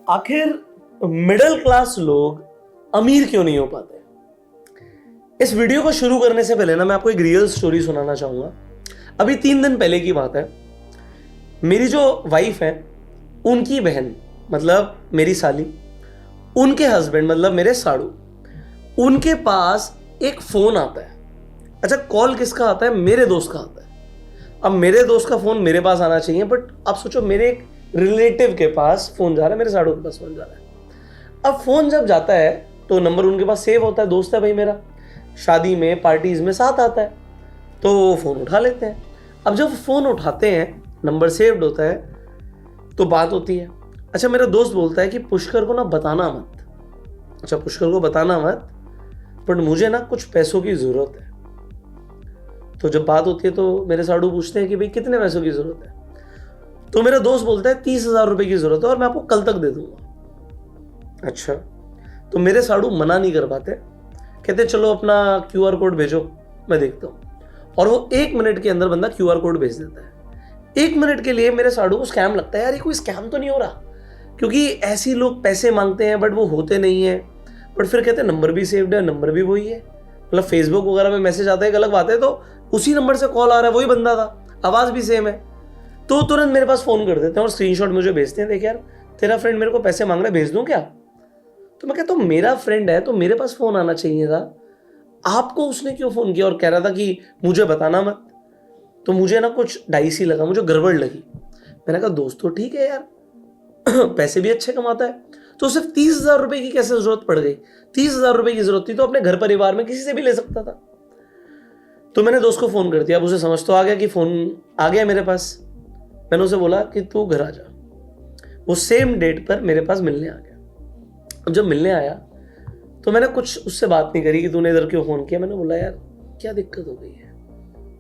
आखिर middle class लोग अमीर क्यों नहीं हो पाते? इस वीडियो को शुरू करने से पहले ना मैं आपको एक रियल स्टोरी सुनाना चाहूंगा। अभी 3 दिन पहले की बात है। मेरी जो वाइफ है उनकी बहन मतलब मेरी साली, उनके हस्बैंड मतलब मेरे साड़ू, उनके पास एक फोन आता है। अच्छा, कॉल किसका आता है? मेरे दोस्त का आता है। अब मेरे दोस्त का फोन मेरे पास आना चाहिए, बट आप सोचो मेरे एक रिलेटिव के पास फोन जा रहा है, मेरे साड़ू के पास फोन जा रहा है। अब फोन जब जाता है तो नंबर उनके पास सेव होता है, दोस्त है भाई मेरा, शादी में पार्टीज में साथ आता है, तो वो फोन उठा लेते हैं। अब जब फोन उठाते हैं, नंबर सेव्ड होता है, तो बात होती है। अच्छा, मेरा दोस्त बोलता है कि पुष्कर को ना बताना मत। अच्छा, पुष्कर को बताना मत, बट मुझे ना कुछ पैसों की जरूरत है। तो जब बात होती है तो मेरे साड़ू पूछते हैं कि भाई कितने पैसों की जरूरत है? तो मेरा दोस्त बोलता है 30,000 रुपए की जरूरत है और मैं आपको कल तक दे दूंगा। अच्छा, तो मेरे साड़ू मना नहीं कर पाते, कहते चलो अपना QR कोड भेजो, मैं देखता हूँ। और वो 1 मिनट के अंदर बंदा QR कोड भेज देता है। 1 मिनट के लिए मेरे साड़ू को स्कैम लगता है, यार ये कोई स्कैम तो नहीं हो रहा, क्योंकि ऐसे ही लोग पैसे मांगते हैं बट वो होते नहीं है। बट फिर कहते हैं नंबर भी सेव्ड है, नंबर भी वही है, मतलब फेसबुक वगैरह में मैसेज आता है एक अलग बात है, तो उसी नंबर से कॉल आ रहा है, वही बंदा था, आवाज भी सेम है। तो तुरंत मेरे पास फोन कर देते हैं और स्क्रीनशॉट मुझे भेजते हैं, देख यार तेरा फ्रेंड मेरे को पैसे मांग रहा है, भेज दूं क्या? तो मैं कहता हूँ मेरा फ्रेंड है तो मेरे पास फोन आना चाहिए था, आपको उसने क्यों फोन किया? और कह रहा था कि मुझे बताना मत। तो मुझे ना कुछ डाइसी लगा, मुझे गड़बड़ लगी। मैंने कहा दोस्त तो ठीक है यार, पैसे भी अच्छे कमाता है, तो सिर्फ 30,000 रुपए की कैसे जरूरत पड़ गई? 30,000 रुपए की जरूरत थी तो अपने घर परिवार में किसी से भी ले सकता था। तो मैंने दोस्त को फोन कर दिया। अब उसे समझ तो आ गया कि फोन आ गया मेरे पास। मैंने उसे बोला कि तू घर आ जा। वो सेम डेट पर मेरे पास मिलने आ गया। अब जब मिलने आया तो मैंने कुछ उससे बात नहीं करी कि तूने इधर क्यों फोन किया। मैंने बोला यार क्या दिक्कत हो गई है,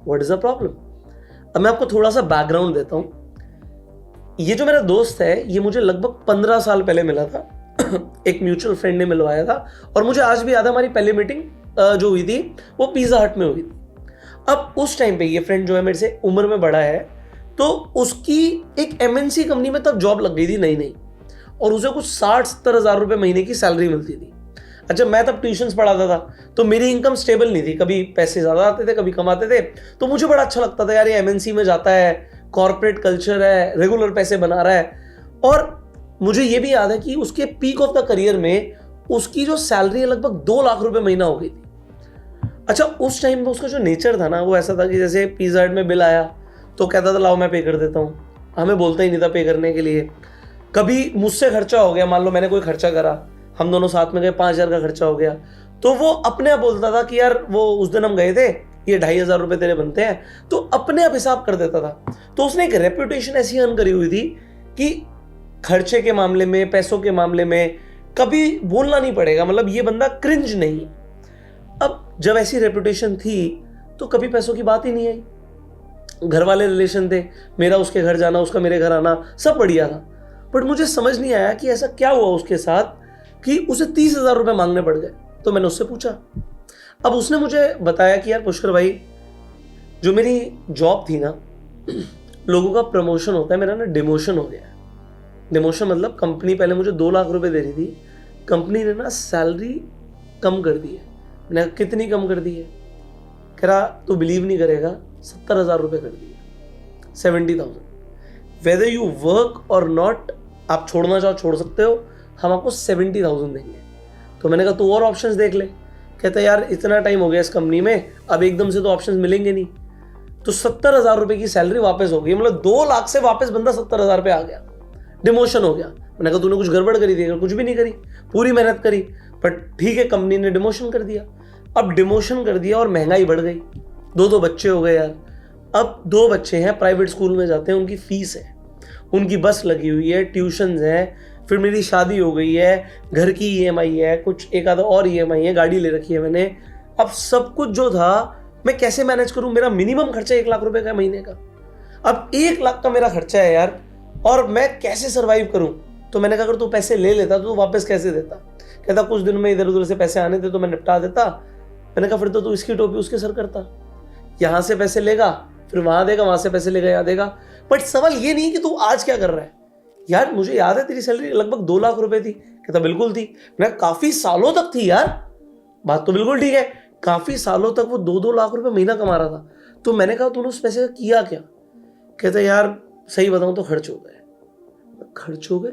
व्हाट इज द प्रॉब्लम? अब मैं आपको थोड़ा सा बैकग्राउंड देता हूं। ये जो मेरा दोस्त है ये मुझे लगभग 15 साल पहले मिला था। एक म्यूचुअल फ्रेंड ने मिलवाया था और मुझे आज भी याद है हमारी पहली मीटिंग जो हुई थी वो पिज्जा हट में हुई थी। अब उस टाइम पे ये फ्रेंड जो है मेरे से उम्र में बड़ा है, तो उसकी एक MNC कंपनी में तब जॉब लग गई थी नई नई, और उसे कुछ 60-70 हज़ार रुपए महीने की सैलरी मिलती थी। अच्छा, मैं तब ट्यूशंस पढ़ाता था तो मेरी इनकम स्टेबल नहीं थी, कभी पैसे ज़्यादा आते थे कभी कम आते थे। तो मुझे बड़ा अच्छा लगता था यार ये MNC में जाता है, कॉर्पोरेट कल्चर है, रेगुलर पैसे बना रहा है। और मुझे ये भी याद है कि उसके पीक ऑफ द करियर में उसकी जो सैलरी है लगभग 2 लाख रुपए महीना हो गई थी। अच्छा, उस टाइम में उसका जो नेचर था ना वो ऐसा था कि जैसे पिज्जा हट में बिल आया तो कहता था लाओ मैं पे कर देता हूँ, हमें बोलता ही नहीं था पे करने के लिए। कभी मुझसे खर्चा हो गया, मान लो मैंने कोई खर्चा करा, हम दोनों साथ में गए, 5,000 का खर्चा हो गया, तो वो अपने आप बोलता था कि यार वो उस दिन हम गए थे, ये 2,500 रुपये तेरे बनते हैं, तो अपने आप हिसाब कर देता था। तो उसने एक रेपुटेशन ऐसी अर्न करी हुई थी कि खर्चे के मामले में, पैसों के मामले में कभी बोलना नहीं पड़ेगा, मतलब ये बंदा क्रिंज नहीं है। अब जब ऐसी रेपुटेशन थी तो कभी पैसों की बात ही नहीं आई। घर वाले रिलेशन थे, मेरा उसके घर जाना, उसका मेरे घर आना, सब बढ़िया था। बट मुझे समझ नहीं आया कि ऐसा क्या हुआ उसके साथ कि उसे 30,000 रुपये मांगने पड़ गए। तो मैंने उससे पूछा। अब उसने मुझे बताया कि यार पुष्कर भाई, जो मेरी जॉब थी ना, लोगों का प्रमोशन होता है, मेरा ना डिमोशन हो गया है। डिमोशन मतलब कंपनी पहले मुझे 2 लाख रुपए दे रही थी, कंपनी ने ना सैलरी कम कर दी है। मैंने कितनी कम कर दी है? कह रहा तू बिलीव नहीं करेगा, 70,000 रुपये कर दिए, 70,000। वेदर यू वर्क और नॉट, आप छोड़ना चाहो छोड़ सकते हो, हम आपको 70,000 देंगे। तो मैंने कहा तू और ऑप्शंस देख ले। कहता यार इतना टाइम हो गया इस कंपनी में, अब एकदम से तो ऑप्शंस मिलेंगे नहीं। तो 70,000 रुपये की सैलरी वापस हो गई, मतलब 2 लाख से वापस बंदा 70,000 पे आ गया, डिमोशन हो गया। मैंने कहा तूने कुछ गड़बड़ करी थी? कुछ भी नहीं करी, पूरी मेहनत करी, बट ठीक है कंपनी ने डिमोशन कर दिया। अब डिमोशन कर दिया और महंगाई बढ़ गई, 2 बच्चे हो गए यार। अब 2 बच्चे हैं, प्राइवेट स्कूल में जाते हैं, उनकी फीस है, उनकी बस लगी हुई है, ट्यूशन्स हैं, फिर मेरी शादी हो गई है, घर की EMI है, कुछ एक आधा और EMI है, गाड़ी ले रखी है मैंने। अब सब कुछ जो था मैं कैसे मैनेज करूं? मेरा मिनिमम खर्चा 1 लाख रुपए का महीने का। अब 1 लाख का मेरा खर्चा है यार, और मैं कैसे सर्वाइव करूं? तो मैंने कहा अगर तू पैसे ले लेता तो वापस कैसे देता? कहता कुछ दिन में इधर उधर से पैसे आने थे तो मैं निपटा देता। मैंने कहा फिर तो तू इसकी टोपी उसके सर करता, यहाँ से पैसे लेगा फिर वहां देगा, वहां से पैसे लेगा यहाँ देगा। बट सवाल ये नहीं कि तू आज क्या कर रहा है, यार मुझे याद है तेरी सैलरी लगभग 2 लाख रुपए थी। कहता बिल्कुल थी। मैं काफी सालों तक थी यार। बात तो बिल्कुल ठीक है, काफी सालों तक वो 2-2 लाख रुपए महीना कमा रहा था। तो मैंने कहा तूने उस पैसे का किया क्या? कहता यार सही बताऊं तो खर्च हो गए। खर्च हो गए?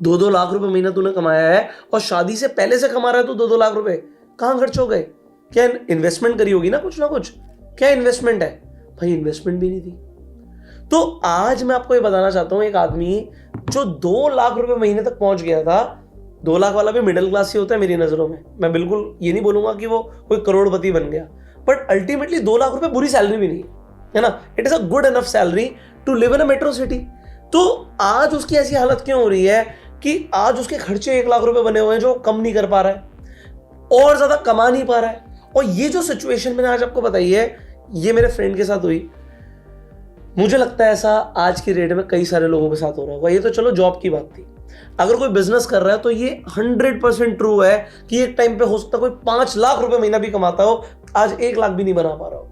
2-2 लाख रुपए महीना तूने कमाया है और शादी से पहले से कमा रहा है तू 2-2 लाख रुपए, कहां खर्च हो गए? क्या इन्वेस्टमेंट करी होगी ना कुछ ना कुछ? क्या इन्वेस्टमेंट है? भाई इन्वेस्टमेंट भी नहीं थी। तो आज मैं आपको ये बताना चाहता हूं, एक आदमी जो 2 लाख रुपए महीने तक पहुंच गया था, 2 लाख वाला भी मिडिल क्लास ही होता है मेरी नजरों में। मैं बिल्कुल ये नहीं बोलूंगा कि वो कोई करोड़पति बन गया, बट अल्टीमेटली 2 लाख रुपए बुरी सैलरी भी नहीं है ना। It is a good enough salary to live in a metro city. तो आज उसकी ऐसी हालत क्यों हो रही है कि आज उसके खर्चे 1 लाख रुपए बने हुए हैं जो कम नहीं कर पा रहा है और ज्यादा कमा नहीं पा रहा है। और ये जो सिचुएशन मैंने आज आपको बताई है, ये मेरे फ्रेंड के साथ हुई। मुझे लगता है ऐसा आज की डेट में कई सारे लोगों के साथ हो रहा होगा। ये तो चलो जॉब की बात थी, अगर कोई बिजनेस कर रहा है तो ये 100% ट्रू है कि एक टाइम पे हो सकता है कोई 5 लाख रुपए महीना भी कमाता हो, आज 1 लाख भी नहीं बना पा रहा हो।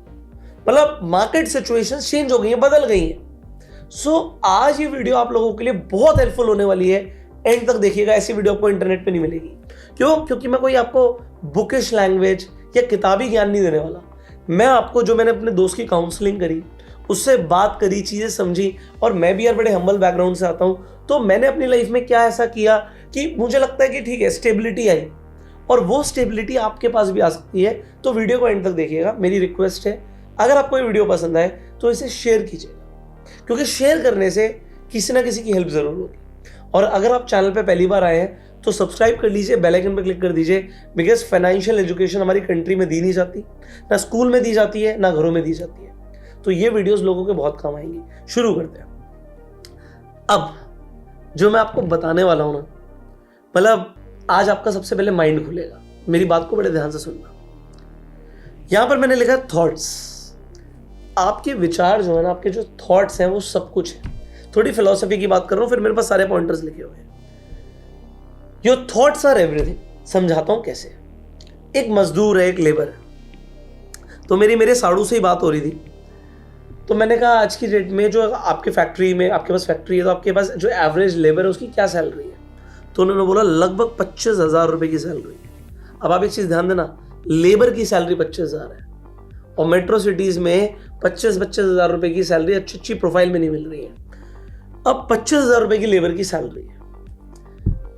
मतलब मार्केट सिचुएशन चेंज हो गई है, बदल गई है। सो आज ये वीडियो आप लोगों के लिए बहुत हेल्पफुल होने वाली है। एंड तक देखिएगा, ऐसी वीडियो आपको इंटरनेट पे नहीं मिलेगी। क्यों? क्योंकि मैं कोई आपको बुकिश लैंग्वेज या किताबी ज्ञान नहीं देने वाला। मैं आपको, जो मैंने अपने दोस्त की काउंसलिंग करी, उससे बात करी, चीजें समझी, और मैं भी यार बड़े हम्बल बैकग्राउंड से आता हूं, तो मैंने अपनी लाइफ में क्या ऐसा किया कि मुझे लगता है कि ठीक है स्टेबिलिटी आई, और वो स्टेबिलिटी आपके पास भी आ सकती है। तो वीडियो को एंड तक देखिएगा। मेरी रिक्वेस्ट है, अगर आपको ये वीडियो पसंद आए तो इसे शेयर कीजिएगा, क्योंकि शेयर करने से किसी ना किसी की हेल्प जरूर होगी। और अगर आप चैनल पे पहली बार आए हैं तो सब्सक्राइब कर लीजिए, बेल आइकन पे क्लिक कर दीजिए, बिकॉज फाइनेंशियल एजुकेशन हमारी कंट्री में दी नहीं जाती, ना स्कूल में दी जाती है, ना घरों में दी जाती है। तो ये वीडियोस लोगों के बहुत काम आएंगी। शुरू करते हैं। अब जो मैं आपको बताने वाला हूं ना, मतलब आज आपका सबसे पहले माइंड खुलेगा। मेरी बात को बड़े ध्यान से सुनना। यहां पर मैंने लिखा थॉट्स। आपके विचार जो है ना, आपके जो थॉट्स हैं वो सब कुछ है। थोड़ी फिलॉसफी की बात कर रहा हूं, फिर मेरे पास सारे पॉइंटर्स लिखे हुए हैं। Your thoughts are everything. समझाता हूं कैसे। एक मजदूर है, एक लेबर है। तो मेरे साड़ू से ही बात हो रही थी। तो मैंने कहा आज की डेट में जो आपके फैक्ट्री में, आपके पास फैक्ट्री है, तो आपके पास जो एवरेज लेबर है उसकी क्या सैलरी है? तो उन्होंने बोला लगभग 25,000 रुपए की सैलरी है। अब आप एक चीज ध्यान देना, लेबर की सैलरी 25,000 है, और मेट्रो सिटीज में 25,000 रुपए की सैलरी अच्छी प्रोफाइल में नहीं मिल रही है। अब 25,000 रुपए की लेबर की सैलरी है।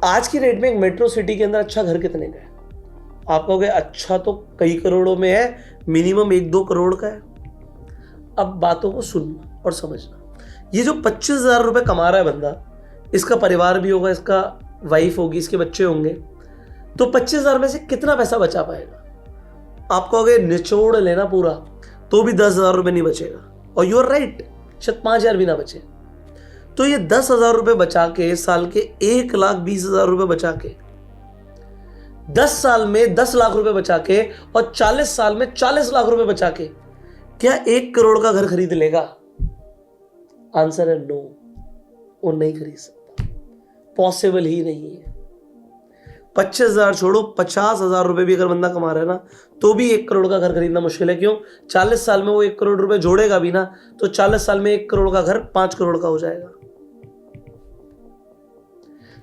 आज की डेट में एक मेट्रो सिटी के अंदर अच्छा घर कितने का है? आप कहोगे अच्छा तो कई करोड़ों में है, मिनिमम 1-2 करोड़ का है। अब बातों को सुनना और समझना। ये जो 25,000 रुपए कमा रहा है बंदा, इसका परिवार भी होगा, इसका वाइफ होगी, इसके बच्चे होंगे, तो 25,000 में से कितना पैसा बचा पाएगा? आप कहोगे निचोड़ लेना पूरा तो भी 10,000 रुपए नहीं बचेगा, और यू आर राइट, शायद 5,000 भी ना बचे। तो ये 10,000 रुपए बचा के, साल के 1,20,000 रुपए बचा के, 10 साल में 10 लाख रुपए बचा के, और 40 साल में 40 लाख रुपए बचा के, क्या 1 करोड़ का घर खरीद लेगा? आंसर है नो, वो नहीं खरीद सकता, पॉसिबल ही नहीं है। 25,000 छोड़ो, 50,000 रुपए भी अगर बंदा कमा रहा है ना, तो भी 1 करोड़ का घर खरीदना मुश्किल है। क्यों? 40 साल में वो 1 करोड़ रुपए जोड़ेगा भी ना, तो 40 साल में 1 करोड़ का घर 5 करोड़ का हो जाएगा।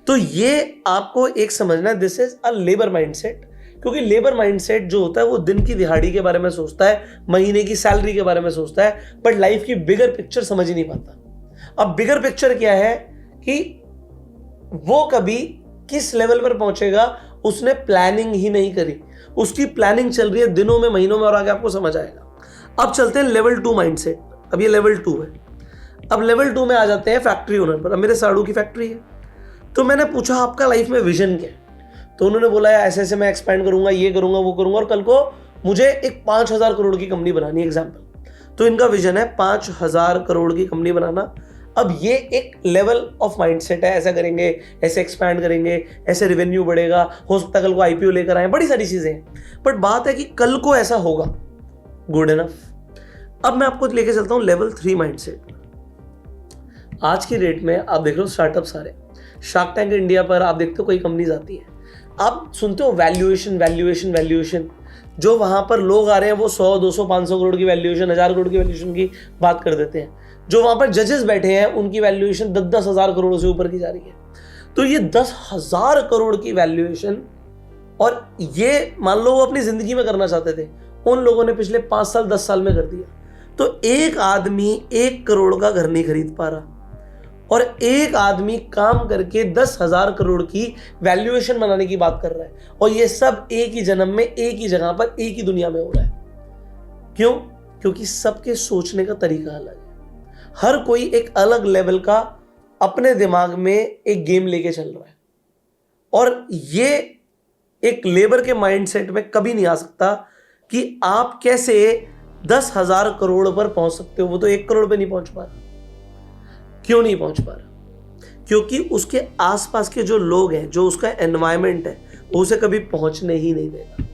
तो ये आपको एक समझना है, this is a labour mindset. क्योंकि लेबर माइंडसेट जो होता है वो दिन की दिहाड़ी के बारे में सोचता है, महीने की सैलरी के बारे में सोचता है, बट लाइफ की बिगर पिक्चर समझ ही नहीं पाता। अब बिगर पिक्चर क्या है कि वो कभी किस लेवल पर पहुंचेगा उसने प्लानिंग ही नहीं करी। उसकी प्लानिंग चल रही है दिनों में, महीनों में, और आगे आपको समझ आएगा। अब चलते हैं लेवल 2 माइंडसेट। अब ये लेवल 2 है। अब लेवल 2 में आ जाते हैं फैक्ट्री ओनर पर। अब मेरे साड़ू की फैक्ट्री है, तो मैंने पूछा आपका लाइफ में विजन क्या है? तो उन्होंने बोला ऐसे ऐसे मैं एक्सपैंड करूंगा, ये करूंगा, वो करूंगा, और कल को मुझे एक 5,000 करोड़ की कंपनी बनानी है, एग्जाम्पल। तो इनका विजन है 5,000 करोड़ की कंपनी बनाना। अब ये एक लेवल ऑफ माइंडसेट है, ऐसा करेंगे, ऐसे एक्सपैंड करेंगे, ऐसे रेवेन्यू बढ़ेगा, हो सकता है कल को आईपीओ लेकर आए, बड़ी सारी चीजें हैं। बट बात है कि कल को ऐसा होगा, गुड इनफ। अब मैं आपको लेके चलता हूं लेवल 3 माइंडसेट। आज की डेट में आप देख रहे हो स्टार्टअप सारे, शार्क टैंक इंडिया पर आप देखते हो कोई कंपनीज आती है, आप सुनते हो वैल्यूएशन वैल्यूएशन वैल्यूएशन। जो वहां पर लोग आ रहे हैं वो 100, 200, 500 करोड़ की वैल्यूएशन, 1000 करोड़ की वैल्यूएशन की बात कर देते हैं। जो वहां पर जजेस बैठे हैं उनकी वैल्यूएशन 10-10 हजार करोड़ से ऊपर की जा रही है। तो ये 10,000 करोड़ की वैल्यूएशन, और ये मान लो वो अपनी जिंदगी में करना चाहते थे, उन लोगों ने पिछले 5 साल 10 साल में कर दिया। तो एक आदमी 1 करोड़ का घर नहीं खरीद पा रहा, और एक आदमी काम करके 10,000 करोड़ की वैल्यूएशन बनाने की बात कर रहा है, और ये सब एक ही जन्म में, एक ही जगह पर, एक ही दुनिया में हो रहा है। क्यों? क्योंकि सबके सोचने का तरीका अलग है। हर कोई एक अलग लेवल का अपने दिमाग में एक गेम लेके चल रहा है, और ये एक लेबर के माइंडसेट में कभी नहीं आ सकता कि आप कैसे 10,000 करोड़ पर पहुंच सकते हो। वो तो 1 करोड़ पे नहीं पहुंच पा रहा। क्यों नहीं पहुंच पा रहा? क्योंकि उसके आसपास के जो लोग हैं, जो उसका एनवायरनमेंट है, वो उसे कभी पहुंचने ही नहीं देगा।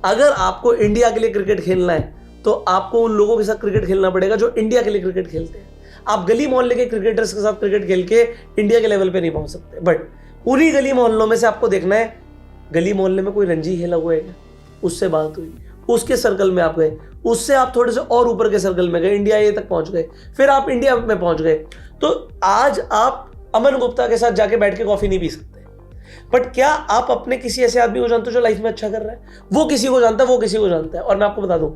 अगर आपको इंडिया के लिए क्रिकेट खेलना है तो आपको उन लोगों के साथ क्रिकेट खेलना पड़ेगा जो इंडिया के लिए क्रिकेट खेलते हैं। आप गली मोहल्ले के क्रिकेटर्स के साथ क्रिकेट खेल के इंडिया के लेवल पे नहीं पहुंच सकते। बट उन्हीं गली मोहल्लों में से आपको देखना है, गली मोहल्ले में कोई रणजी खेला हुआ है, उससे बात हुई, उसके सर्कल में आप गए, उससे आप थोड़े से और ऊपर के सर्कल में गए, इंडिया ए तक पहुंच गए, फिर आप इंडिया में पहुंच गए। तो आज आप अमन गुप्ता के साथ जाके बैठ के कॉफी नहीं पी सकते। बट क्या आप अपने किसी ऐसे आदमी को जानते हो जो लाइफ में अच्छा कर रहा है? वो किसी को जानता है, वो किसी को जानता है। और मैं आपको बता दूं,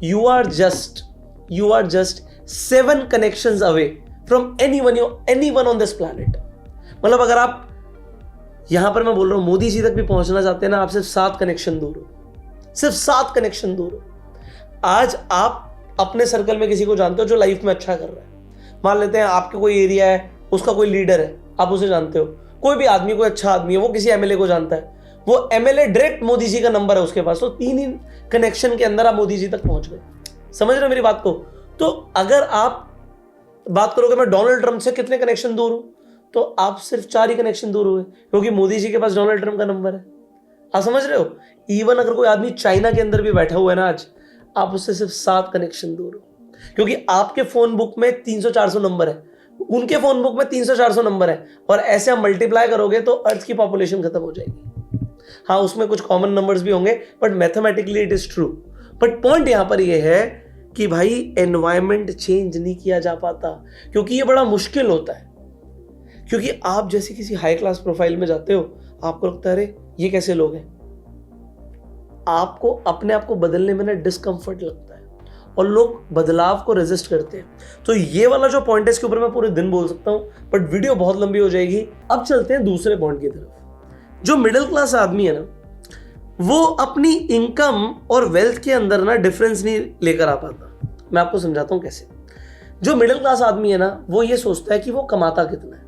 you are just 7 connections away from anyone on this planet. मतलब अगर आप यहां पर, मैं बोल रहा हूं, मोदी जी तक भी पहुंचना चाहते हैं ना, आप सिर्फ 7 कनेक्शन दूर हो, सिर्फ 7 कनेक्शन दूर हो। आज आप अपने सर्कल में किसी को जानते हो जो लाइफ में अच्छा कर रहा है। मान लेते हैं आपके कोई एरिया है, उसका कोई लीडर है, आप उसे जानते हो। कोई भी आदमी, कोई अच्छा आदमी है, वो किसी एमएलए को जानता है, वो एमएलए डायरेक्ट मोदी जी का नंबर है उसके पास, तो 3 ही कनेक्शन के अंदर आप मोदी जी तक पहुंच गए। समझ रहे हो मेरी बात को? तो अगर आप बात करोगे मैं डोनाल्ड ट्रंप से कितने कनेक्शन दूर हूं, तो आप सिर्फ 4 ही कनेक्शन दूर हुए, क्योंकि मोदी जी के पास डोनाल्ड ट्रंप का नंबर है। आप समझ रहे हो? इवन अगर कोई आदमी चाइना के अंदर भी बैठा हुआ है ना आज, आप उससे सिर्फ 7 कनेक्शन दूर हो, क्योंकि आपके फोन बुक में 300-400 नंबर है, उनके फोन बुक में 300-400 नंबर है, और ऐसे आप मल्टीप्लाई करोगे तो अर्थ की पॉपुलेशन खत्म हो जाएगी। हाँ, उसमें कुछ कॉमन नंबर्स भी होंगे, but mathematically it is true. But point यहां पर यह है कि भाई एनवायरमेंट चेंज नहीं किया जा पाता, क्योंकि ये बड़ा मुश्किल होता है। क्योंकि आप जैसे किसी हाई क्लास प्रोफाइल में जाते हो, आपको लगता है अरे ये कैसे लोग हैं, आपको अपने आप को बदलने में ना डिस्कम्फर्ट लगता है, और लोग बदलाव को रेजिस्ट करते हैं। तो ये वाला जो पॉइंट है, इसके ऊपर मैं पूरे दिन बोल सकता हूं, बट वीडियो बहुत लंबी हो जाएगी। अब चलते हैं दूसरे पॉइंट की तरफ। जो मिडिल क्लास आदमी है ना, वो अपनी इनकम और वेल्थ के अंदर ना डिफरेंस नहीं लेकर आ पाता। मैं आपको समझाता हूं कैसे। जो मिडिल क्लास आदमी है ना, वो ये सोचता है कि वो कमाता कितना है।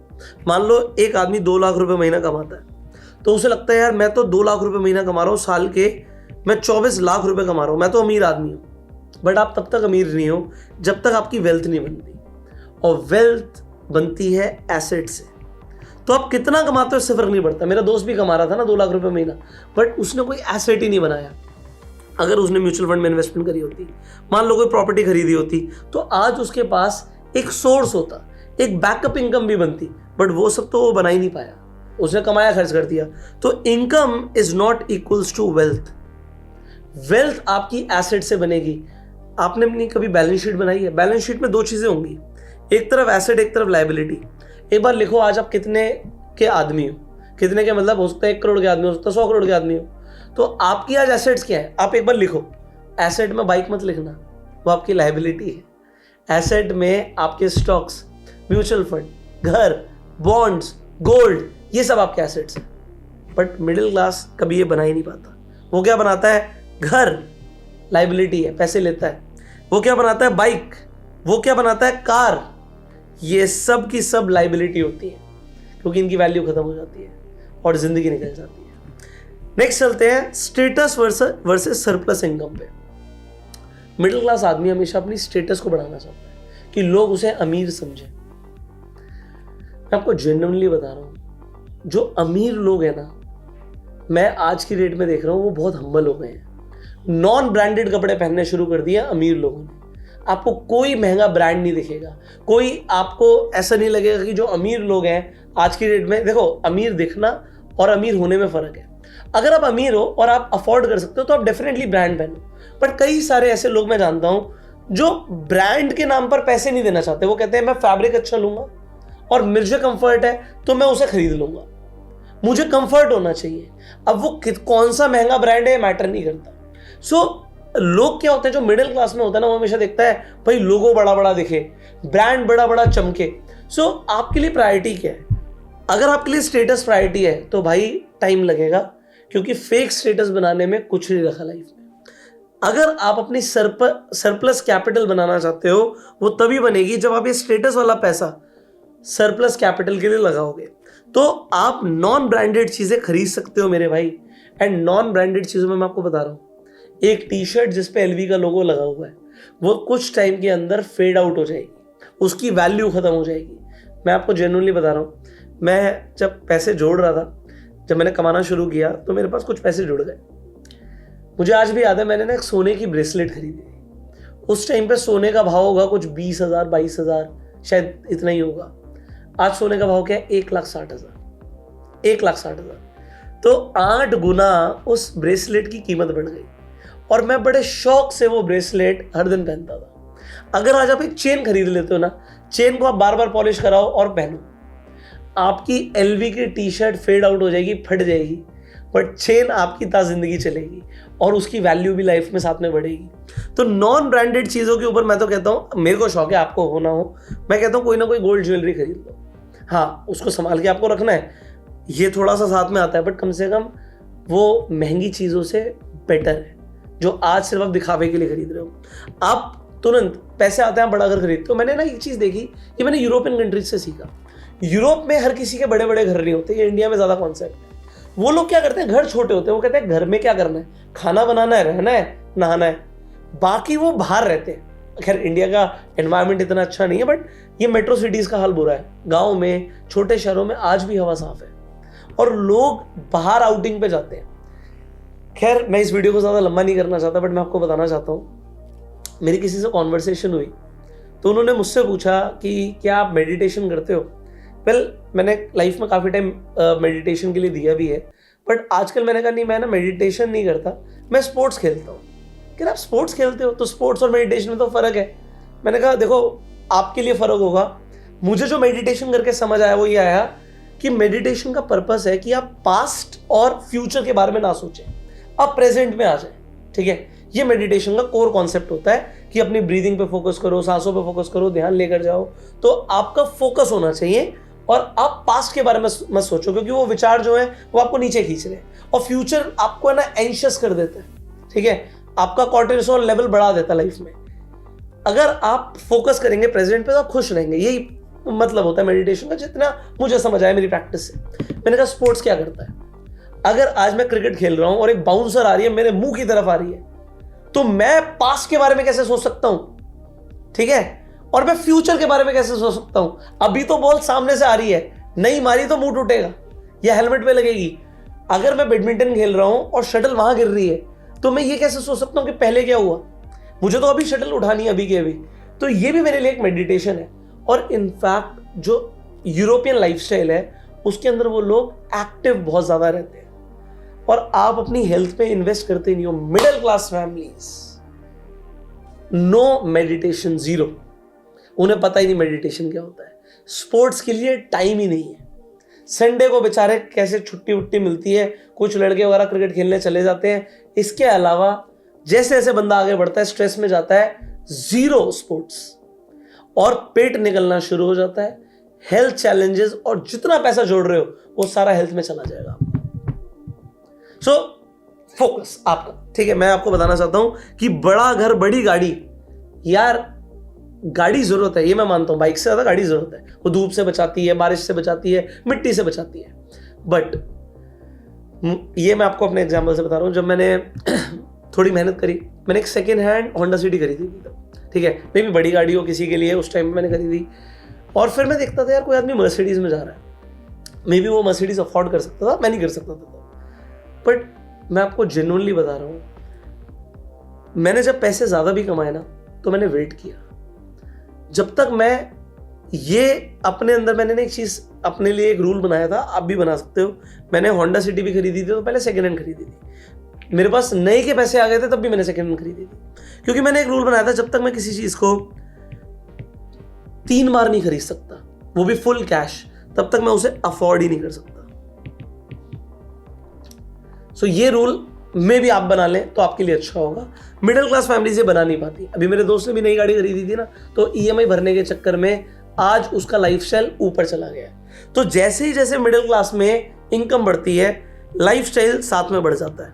मान लो एक आदमी 2 लाख रुपए महीना कमाता है, तो उसे लगता है यार मैं तो 2 लाख रुपए महीना कमा रहा हूं, साल के मैं 24 लाख रुपए कमा रहा हूं, मैं तो अमीर आदमी हूं। बट आप तब तक अमीर नहीं हो जब तक आपकी वेल्थ नहीं बनती, और वेल्थ बनती है एसेट से। तो आप कितना कमाते हो इससे फर्क नहीं पड़ता। मेरा दोस्त भी कमा रहा था ना 2 लाख रुपए महीना, बट उसने कोई एसेट ही नहीं बनाया। अगर उसने म्यूचुअल फंड में इन्वेस्टमेंट करी होती, मान लो कोई प्रॉपर्टी खरीदी होती, तो आज उसके पास एक सोर्स होता, एक बैकअप इनकम भी बनती। बट वो सब तो वो बना ही नहीं पाया, उसने कमाया, खर्च कर दिया। तो income is not equals to wealth. Wealth आपकी एसेट से बनेगी। आपने अपनी कभी बैलेंस शीट बनाई है? बैलेंस शीट में 2 चीजें होंगी, एक तरफ एसेट, एक तरफ लायबिलिटी। एक बार लिखो आज आप कितने के आदमी हो, कितने के मतलब हो सकता है 1 करोड़ के आदमी, हो सकता है 100 करोड़ के आदमी हो। तो आपकी आज एसेट्स क्या है, आप एक बार लिखो। एसेट में बाइक मत लिखना, वो आपकी लायबिलिटी है। एसेट में आपके स्टॉक्स, म्यूचुअल फंड, घर, बॉन्ड्स, गोल्ड, ये सब आपके एसेट्स हैं। बट मिडिल क्लास कभी ये बना ही नहीं पाता। वो क्या बनाता है? घर, लायबिलिटी है, पैसे लेता है। वो क्या बनाता है? बाइक। वो क्या बनाता है? कार। ये सब की सब लायबिलिटी होती है, क्योंकि इनकी वैल्यू खत्म हो जाती है और जिंदगी निकल जाती है। नेक्स्ट चलते हैं स्टेटस वर्सेस सरप्लस इनकम पे। मिडिल क्लास आदमी हमेशा अपनी स्टेटस को बढ़ाना चाहता है कि लोग उसे अमीर समझें। मैं आपको जेन्युइनली बता रहा हूं, जो अमीर लोग हैं ना, मैं आज की डेट में देख रहा हूं, वो बहुत हम्बल हो गए हैं। नॉन ब्रांडेड कपड़े पहनने शुरू कर दिया अमीर लोगों ने। आपको कोई महंगा ब्रांड नहीं दिखेगा, कोई आपको ऐसा नहीं लगेगा कि जो अमीर लोग हैं आज की डेट में, देखो अमीर दिखना और अमीर होने में फर्क है। अगर आप अमीर हो और आप अफोर्ड कर सकते हो तो आप डेफिनेटली ब्रांड पहनो। बट कई सारे ऐसे लोग मैं जानता हूं जो ब्रांड के नाम पर पैसे नहीं देना चाहते, वो कहते हैं मैं फैब्रिक अच्छा लूंगा और मुझे कंफर्ट है तो मैं उसे खरीद लूंगा, मुझे कंफर्ट होना चाहिए। अब वो कौन सा महंगा ब्रांड है मैटर नहीं करता। सो लोग क्या होते हैं, जो मिडिल क्लास में होता है ना, वो हमेशा देखता है भाई लोगो बड़ा बड़ा दिखे, ब्रांड बड़ा बड़ा चमके। सो आपके लिए प्रायोरिटी क्या है? अगर आपके लिए स्टेटस प्रायोरिटी है तो भाई टाइम लगेगा, क्योंकि फेक स्टेटस बनाने में कुछ नहीं रखा लाइफ में। अगर आप अपनी सरप्लस कैपिटल बनाना चाहते हो, वो तभी बनेगी जब आप ये स्टेटस वाला पैसा सरप्लस कैपिटल के लिए लगाओगे। तो आप नॉन ब्रांडेड चीजें खरीद सकते हो मेरे भाई। एंड नॉन ब्रांडेड चीजों में मैं आपको बता रहा हूं, एक टी शर्ट जिसपे एलवी का लोगो लगा हुआ है, वो कुछ टाइम के अंदर फेड आउट हो जाएगी, उसकी वैल्यू खत्म हो जाएगी। मैं आपको जेन्युइनली बता रहा हूँ, मैं जब पैसे जोड़ रहा था, जब मैंने कमाना शुरू किया तो मेरे पास कुछ पैसे जुड़ गए। मुझे आज भी याद है, मैंने ना एक सोने की ब्रेसलेट खरीदी थी। उस टाइम पे सोने का भाव होगा कुछ 20,000 22,000, शायद इतना ही होगा। आज सोने का भाव क्या है? 1,60,000। 1,60,000। तो 8 गुना उस ब्रेसलेट की कीमत बढ़ गई, और मैं बड़े शौक से वो ब्रेसलेट हर दिन पहनता था। अगर आज आप एक चेन खरीद लेते हो ना, चेन को आप बार बार पॉलिश कराओ और पहनो, आपकी एलवी की टी शर्ट फेड आउट हो जाएगी, फट जाएगी, बट चेन आपकी जिंदगी चलेगी और उसकी वैल्यू भी लाइफ में साथ में बढ़ेगी। तो नॉन ब्रांडेड चीज़ों के ऊपर मैं तो कहता हूँ, मेरे को शौक है, आपको हो ना हो, मैं कहता हूँ कोई ना कोई गोल्ड ज्वेलरी खरीद लो। हाँ, उसको संभाल के आपको रखना है, ये थोड़ा सा साथ में आता है, बट कम से कम वो महंगी चीज़ों से बेटर है, जो आज सिर्फ आप दिखावे के लिए खरीद रहे हो। आप तुरंत पैसे आते हैं, बड़ा घर खरीदते हो। मैंने ना एक चीज़ देखी, ये मैंने यूरोपियन कंट्रीज से सीखा। यूरोप में हर किसी के बड़े बड़े घर नहीं होते, ये इंडिया में ज़्यादा कॉन्सेप्ट है। वो लोग क्या करते हैं, घर छोटे होते हैं, वो कहते हैं घर में क्या करना है, खाना बनाना है, रहना है, नहाना है, बाकी वो बाहर रहते हैं। खैर इंडिया का एनवायरनमेंट इतना अच्छा नहीं है, बट ये मेट्रो सिटीज़ का हाल बुरा है। गाँव में, छोटे शहरों में आज भी हवा साफ है और लोग बाहर आउटिंग पे जाते हैं। खैर मैं इस वीडियो को ज़्यादा लंबा नहीं करना चाहता, बट मैं आपको बताना चाहता हूँ, मेरी किसी से कॉन्वर्सेशन हुई तो उन्होंने मुझसे पूछा कि क्या आप मेडिटेशन करते हो। वेल, मैंने लाइफ में काफ़ी टाइम मेडिटेशन के लिए दिया भी है, बट आजकल मैंने कहा नहीं, मैं ना मेडिटेशन नहीं करता, मैं स्पोर्ट्स खेलता हूँ। क्या आप स्पोर्ट्स खेलते हो? तो स्पोर्ट्स और मेडिटेशन में तो फ़र्क है। मैंने कहा देखो, आपके लिए फ़र्क होगा, मुझे जो मेडिटेशन करके समझ आया वो ये आया कि मेडिटेशन का पर्पस है कि आप पास्ट और फ्यूचर के बारे में ना सोचें, आप प्रेजेंट में आ जाए। ठीक है, ये मेडिटेशन का कोर कॉन्सेप्ट होता है कि अपनी ब्रीदिंग पे फोकस करो, सांसों पे फोकस करो, ध्यान लेकर जाओ। तो आपका फोकस होना चाहिए और आप पास्ट के बारे में मत सोचो, क्योंकि वो विचार जो है वो आपको नीचे खींच रहे हैं और फ्यूचर आपको है ना एंशियस कर देता है। ठीक है, आपका कॉर्टिसोल लेवल बढ़ा देता है लाइफ में। अगर आप फोकस करेंगे प्रेजेंट पे तो आप खुश रहेंगे, यही मतलब होता है मेडिटेशन का, जितना मुझे समझ आया मेरी प्रैक्टिस से। मैंने कहा स्पोर्ट्स क्या करता है, अगर आज मैं क्रिकेट खेल रहा हूं और एक बाउंसर आ रही है मेरे मुंह की तरफ आ रही है, तो मैं पास्ट के बारे में कैसे सोच सकता हूं? ठीक है, और मैं फ्यूचर के बारे में कैसे सोच सकता हूं? अभी तो बॉल सामने से आ रही है, नहीं मारी तो मुंह टूटेगा या हेलमेट पे लगेगी। अगर मैं बैडमिंटन खेल रहा हूं और शटल वहां गिर रही है, तो मैं ये कैसे सोच सकता हूं कि पहले क्या हुआ, मुझे तो अभी शटल उठानी है अभी के अभी। तो ये भी मेरे लिए एक मेडिटेशन है। और इनफैक्ट जो यूरोपियन लाइफस्टाइल है उसके अंदर वो लोग एक्टिव बहुत ज्यादा रहते हैं, और आप अपनी हेल्थ पे इन्वेस्ट करते नहीं हो। Middle class families, no meditation, zero. उन्हें पता ही नहीं मेडिटेशन क्या होता है। स्पोर्ट्स के लिए टाइम ही नहीं है। संडे को बेचारे कैसे छुट्टी वुट्टी मिलती है, कुछ लड़के वगैरह क्रिकेट खेलने चले जाते हैं। इसके अलावा जैसे जैसे बंदा आगे बढ़ता है, स्ट्रेस में जाता है, जीरो स्पोर्ट्स, और पेट निकलना शुरू हो जाता है, हेल्थ चैलेंजेस, और जितना पैसा जोड़ रहे हो वो सारा हेल्थ में चला जाएगा। सो फोकस आपका, ठीक है। मैं आपको बताना चाहता हूं कि बड़ा घर बड़ी गाड़ी, यार गाड़ी जरूरत है, ये मैं मानता हूं, बाइक से ज्यादा गाड़ी जरूरत है। वो धूप से बचाती है, बारिश से बचाती है, मिट्टी से बचाती है। बट ये मैं आपको अपने एग्जांपल से बता रहा हूं। जब मैंने थोड़ी मेहनत करी, मैंने एक सेकेंड हैंड होंडा सिटी खरीदी थी, ठीक है, मे भी बड़ी गाड़ी हो किसी के लिए, उस टाइम में मैंने खरीदी। और फिर मैं देखता था यार कोई आदमी मर्सिडीज में जा रहा है, मे बी वो मर्सिडीज अफोर्ड कर सकता था, मैं नहीं कर सकता था। बट मैं आपको जेन्युइनली बता रहा हूँ, मैंने जब पैसे ज़्यादा भी कमाए ना, तो मैंने वेट किया जब तक मैं ये अपने अंदर, मैंने एक चीज़ अपने लिए एक रूल बनाया था, आप भी बना सकते हो। मैंने होंडा सिटी भी खरीदी थी तो पहले सेकेंड हैंड खरीदी थी। मेरे पास नए के पैसे आ गए थे तब भी मैंने सेकंड हैंड खरीदी थी, क्योंकि मैंने एक रूल बनाया था, जब तक मैं किसी चीज को 3 बार नहीं खरीद सकता, वो भी फुल कैश, तब तक मैं उसे अफोर्ड ही नहीं कर सकता। सो ये रूल में भी आप बना लें तो आपके लिए अच्छा होगा। मिडिल क्लास फैमिली से बना नहीं पाती। अभी मेरे दोस्त ने भी नई गाड़ी खरीदी थी ना, तो ईएमआई भरने के चक्कर में आज उसका लाइफस्टाइल ऊपर चला गया। तो जैसे ही जैसे मिडिल क्लास में इनकम बढ़ती है, लाइफस्टाइल साथ में बढ़ जाता है,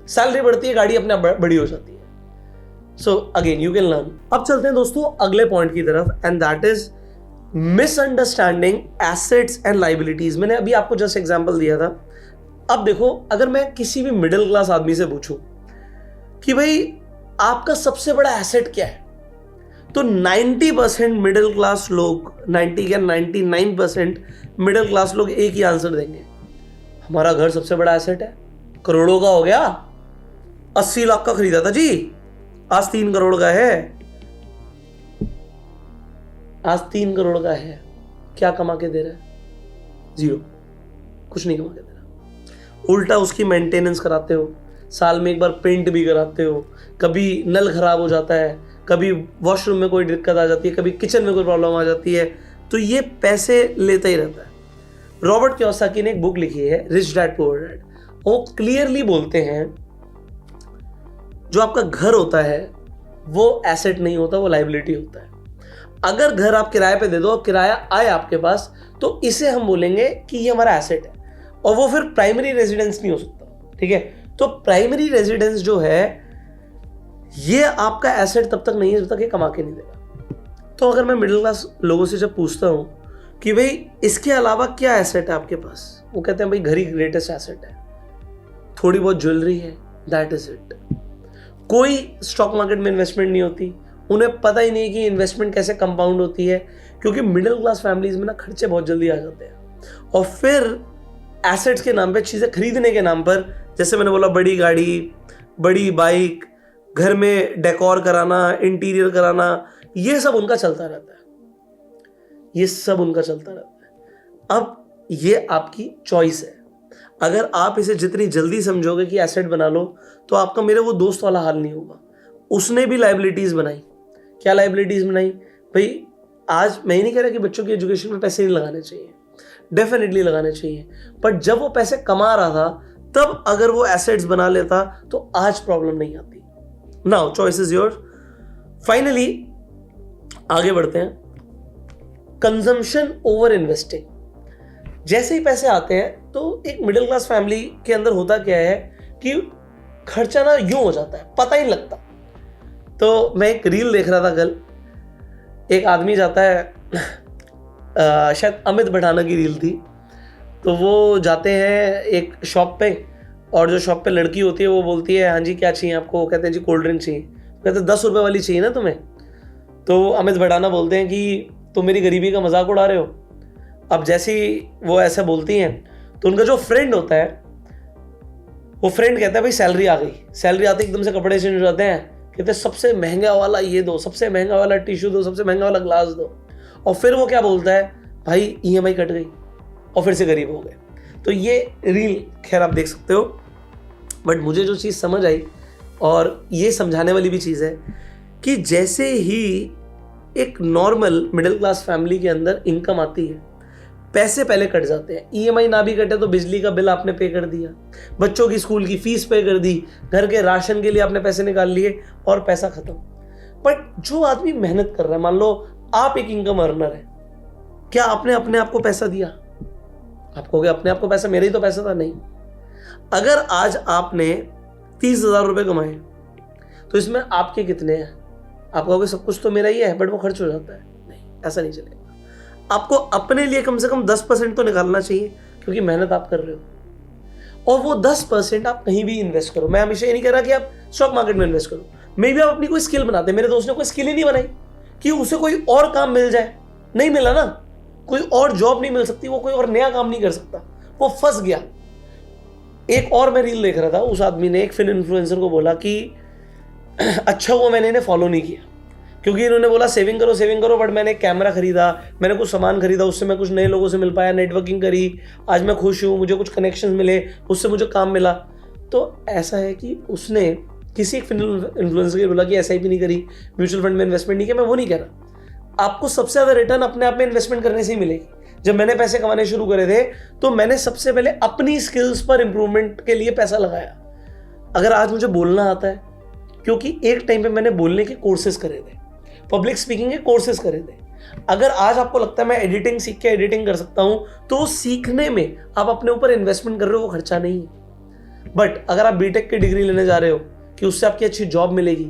सैलरी बढ़ती है, गाड़ी अपने आप बड़ी हो जाती है। So again you can learn. अब चलते हैं दोस्तों अगले पॉइंट की तरफ, and that is misunderstanding assets and liabilities. मैंने अभी आपको जस्ट एग्जांपल दिया था। अब देखो, अगर मैं किसी भी मिडिल क्लास आदमी से पूछूं कि भाई आपका सबसे बड़ा एसेट क्या है, तो 90% मिडिल क्लास लोग, 90 या 99% मिडिल क्लास लोग एक ही आंसर देंगे, हमारा घर सबसे बड़ा एसेट है, करोड़ों का हो गया, 80 लाख का खरीदा था जी, आज 3 करोड़ का है, आज 3 करोड़ का है। क्या कमा के दे रहा है? 0, कुछ नहीं कमा के दे रहा। उल्टा उसकी मेंटेनेंस कराते हो, साल में एक बार पेंट भी कराते हो, कभी नल खराब हो जाता है, कभी वॉशरूम में कोई दिक्कत आ जाती है, कभी किचन में कोई प्रॉब्लम आ जाती है, तो ये पैसे लेता ही रहता है। रॉबर्ट कियोसाकी ने एक बुक लिखी है, रिच डैड पुअर डैड। वो क्लियरली बोलते हैं जो आपका घर होता है वो एसेट नहीं होता, वो लाइबिलिटी होता है। अगर घर आप किराए पे दे दो, किराया आए आपके पास, तो इसे हम बोलेंगे कि ये हमारा एसेट है, और वो फिर प्राइमरी रेजिडेंस नहीं हो सकता। ठीक है, तो प्राइमरी रेजिडेंस जो है ये आपका एसेट तब तक नहीं है जब तक ये कमा के नहीं देगा। तो अगर मैं मिडिल क्लास लोगों से जब पूछता हूं कि भाई इसके अलावा क्या एसेट है आपके पास, वो कहते हैं भाई घर ही ग्रेटेस्ट एसेट है, थोड़ी बहुत ज्वेलरी है, दैट इज इट। कोई स्टॉक मार्केट में इन्वेस्टमेंट नहीं होती, उन्हें पता ही नहीं कि इन्वेस्टमेंट कैसे कंपाउंड होती है, क्योंकि मिडिल क्लास फैमिलीज में ना खर्चे बहुत जल्दी आ जाते हैं। और फिर एसेट्स के नाम पे, चीज़ें खरीदने के नाम पर, जैसे मैंने बोला बड़ी गाड़ी, बड़ी बाइक, घर में डेकोर कराना, इंटीरियर कराना, ये सब उनका चलता रहता है, ये सब उनका चलता रहता है। अब ये आपकी चॉइस है। अगर आप इसे जितनी जल्दी समझोगे कि एसेट बना लो, तो आपका मेरे वो दोस्त वाला हाल नहीं होगा। उसने भी लाइबिलिटीज बनाई। क्या लाइबिलिटीज बनाई भाई? आज मैं ही नहीं कह रहा कि बच्चों की एजुकेशन में पैसे नहीं लगाने चाहिए, डेफिनेटली लगाने चाहिए, बट जब वो पैसे कमा रहा था तब अगर वो एसेट्स बना लेता तो आज प्रॉब्लम नहीं आती। Now choice is your. Finally आगे बढ़ते हैं, कंजम्पशन ओवर इन्वेस्टिंग। जैसे ही पैसे आते हैं तो एक मिडिल क्लास फैमिली के अंदर होता क्या है कि खर्चा ना यूं हो जाता है, पता ही नहीं लगता। तो मैं एक रील देख रहा था कल, एक आदमी जाता है, शायद अमित भटाना की रील थी, तो वो जाते हैं एक शॉप पे, और जो शॉप पे लड़की होती है वो बोलती है हाँ जी क्या चाहिए आपको, वो कहते हैं जी कोल्ड ड्रिंक चाहिए, कहते हैं 10 रुपये वाली चाहिए ना तुम्हें। तो अमित भटाना बोलते हैं कि तुम मेरी गरीबी का मजाक उड़ा रहे हो। अब जैसे ही वो ऐसा बोलती हैं तो उनका जो फ्रेंड होता है, वो फ्रेंड कहता है भाई सैलरी आ गई। सैलरी आते एकदम से कपड़े चेंज हो जाते हैं, कहते हैं सबसे महंगा वाला ये दो, सबसे महंगा वाला टिश्यू दो, सबसे महंगा वाला ग्लास दो। और फिर वो क्या बोलता है, भाई ईएमआई कट गई और फिर से गरीब हो गए। तो ये रील खैर आप देख सकते हो, बट मुझे जो चीज़ समझ आई, और ये समझाने वाली भी चीज़ है कि जैसे ही एक नॉर्मल मिडिल क्लास फैमिली के अंदर इनकम आती है, पैसे पहले कट जाते हैं। ईएमआई ना भी कटे तो बिजली का बिल आपने पे कर दिया, बच्चों की स्कूल की फीस पे कर दी, घर के राशन के लिए आपने पैसे निकाल लिए और पैसा खत्म। बट जो आदमी मेहनत कर रहा है, मान लो आप एक इनकम अर्नर है, क्या आपने अपने आप को पैसा दिया? आप कहोगे अपने आप को पैसा, मेरा ही तो पैसा था। नहीं, अगर आज आपने 30,000 रुपये कमाए तो इसमें आपके कितने हैं? आप कहोगे सब कुछ तो मेरा ही है, बट वो खर्च हो जाता है। नहीं, ऐसा नहीं चलेगा। आपको अपने लिए कम से कम 10% तो निकालना चाहिए, क्योंकि मेहनत आप कर रहे हो। और वो 10% आप कहीं भी इन्वेस्ट करो। मैं हमेशा ये नहीं कह रहा कि आप स्टॉक मार्केट में इन्वेस्ट करो, मे बी आप अपनी कोई स्किल बनाते हैं। मेरे दोस्त ने कोई स्किल ही नहीं बनाई कि उसे कोई और काम मिल जाए, नहीं मिला ना, कोई और जॉब नहीं मिल सकती, वो कोई और नया काम नहीं कर सकता, वो फंस गया। एक और मैं रील देख रहा था, उस आदमी ने एक फिन इन्फ्लुएंसर को बोला कि अच्छा वो मैंने इन्हें फॉलो नहीं किया, क्योंकि इन्होंने बोला सेविंग करो, बट मैंने कैमरा खरीदा, मैंने कुछ सामान खरीदा, उससे मैं कुछ नए लोगों से मिल पाया, नेटवर्किंग करी, आज मैं खुश हूँ, मुझे कुछ कनेक्शंस मिले, उससे मुझे काम मिला। तो ऐसा है कि उसने किसी एक इन्फ्लुएंसर के बोला कि SIP नहीं करी, म्यूचुअल फंड में इन्वेस्टमेंट नहीं किया। मैं वो नहीं कह रहा, आपको सबसे ज़्यादा रिटर्न अपने आप में इन्वेस्टमेंट करने से ही मिलेगी। जब मैंने पैसे कमाने शुरू करे थे तो मैंने सबसे पहले अपनी स्किल्स पर इंप्रूवमेंट के लिए पैसा लगाया। अगर आज मुझे बोलना आता है, क्योंकि एक टाइम पे मैंने बोलने के कोर्सेज करे थे, पब्लिक स्पीकिंग के कोर्सेज करे थे। अगर आज आपको लगता है मैं एडिटिंग सीख के एडिटिंग कर सकता हूं, तो सीखने में आप अपने ऊपर इन्वेस्टमेंट कर रहे हो, वो खर्चा नहीं है। बट अगर आप बीटेक की डिग्री लेने जा रहे हो कि उससे आपकी अच्छी जॉब मिलेगी,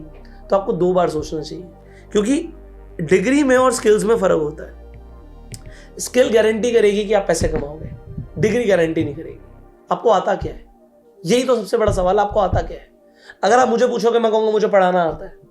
तो आपको 2 बार सोचना चाहिए, क्योंकि डिग्री में और स्किल्स में फर्क होता है। स्किल गारंटी करेगी कि आप पैसे कमाओगे, डिग्री गारंटी नहीं करेगी। आपको आता क्या है, यही तो सबसे बड़ा सवाल है, आपको आता क्या है। अगर आप मुझे पूछोगे, मैं कहूँगा मुझे पढ़ाना आता है।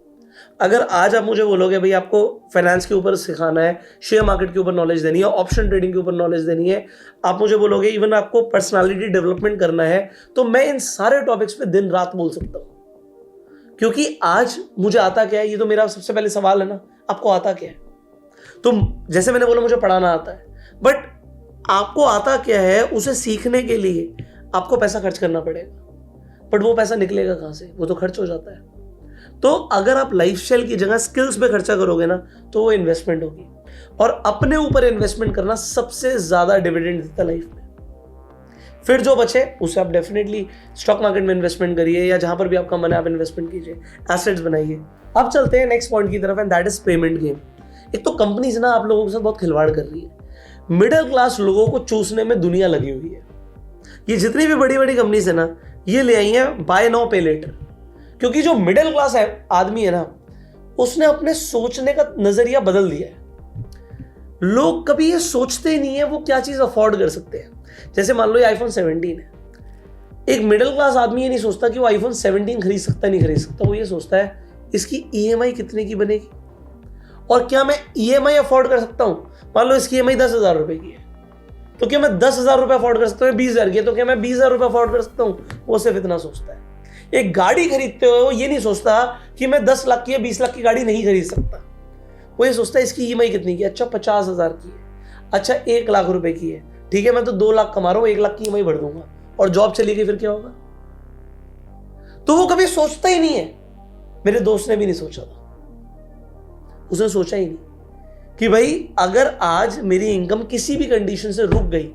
अगर आज आप मुझे बोलोगे भाई आपको फाइनेंस के ऊपर सिखाना है, शेयर मार्केट के ऊपर नॉलेज देनी है, ऑप्शन ट्रेडिंग के ऊपर नॉलेज देनी है, आप मुझे बोलोगे इवन आपको पर्सनालिटी डेवलपमेंट करना है, तो मैं इन सारे टॉपिक्स पे दिन रात बोल सकता हूँ। क्योंकि आज मुझे आता क्या है, ये तो मेरा सबसे पहले सवाल है ना, आपको आता क्या है। तो जैसे मैंने बोला मुझे पढ़ाना आता है, बट आपको आता क्या है, उसे सीखने के लिए आपको पैसा खर्च करना पड़ेगा। बट वो पैसा निकलेगा कहाँ से, वो तो खर्च हो जाता है। तो अगर आप लाइफस्टाइल की जगह स्किल्स पे खर्चा करोगे ना, तो वो इन्वेस्टमेंट होगी। और अपने ऊपर इन्वेस्टमेंट करना सबसे ज्यादा डिविडेंड देता लाइफ में। फिर जो बचे उसे आप डेफिनेटली स्टॉक मार्केट में इन्वेस्टमेंट करिए, या जहां पर भी आपका मन है आप इन्वेस्टमेंट कीजिए, एसेट्स बनाइए। अब चलते हैं नेक्स्ट पॉइंट की तरफ, and that is payment game. एक तो कंपनीज ना आप लोगों के साथ बहुत खिलवाड़ कर रही है। मिडिल क्लास लोगों को चूसने में दुनिया लगी हुई है। ये जितनी भी बड़ी बड़ी कंपनीज है ना, ये ले आई है बाय नाउ पे लेटर। क्योंकि जो मिडिल क्लास है आदमी है ना, उसने अपने सोचने का नजरिया बदल दिया है। लोग कभी ये सोचते ही नहीं है वो क्या चीज अफोर्ड कर सकते हैं। जैसे मान लो ये iPhone 17 है, एक मिडिल क्लास आदमी ये नहीं सोचता कि वो iPhone 17 खरीद सकता नहीं खरीद सकता। वो ये सोचता है इसकी EMI कितने की बनेगी, और क्या मैं EMI अफोर्ड कर सकता हूं। मान लो इसकी EMI 10,000 रुपए की है, तो क्या मैं 10,000 रुपए अफोर्ड कर सकता हूँ। 20,000 की है, तो क्या मैं 20,000 रुपए अफोर्ड कर सकता हूँ। वो सिर्फ इतना सोचता है। एक गाड़ी खरीदते हुए वो ये नहीं सोचता कि मैं 10 लाख की या 20 लाख की गाड़ी नहीं खरीद सकता। वो ये सोचता है इसकी EMI कितनी की है, अच्छा 50,000 की है, अच्छा 1 लाख रुपए की है, ठीक है मैं तो 2 लाख कमा रहा हूं, 1 लाख की EMI भर दूंगा, और जॉब चली गई फिर क्या होगा। तो वो कभी सोचता ही नहीं है। मेरे दोस्त ने भी नहीं सोचा था, उसने सोचा ही नहीं कि भाई अगर आज मेरी इनकम किसी भी कंडीशन से रुक गई,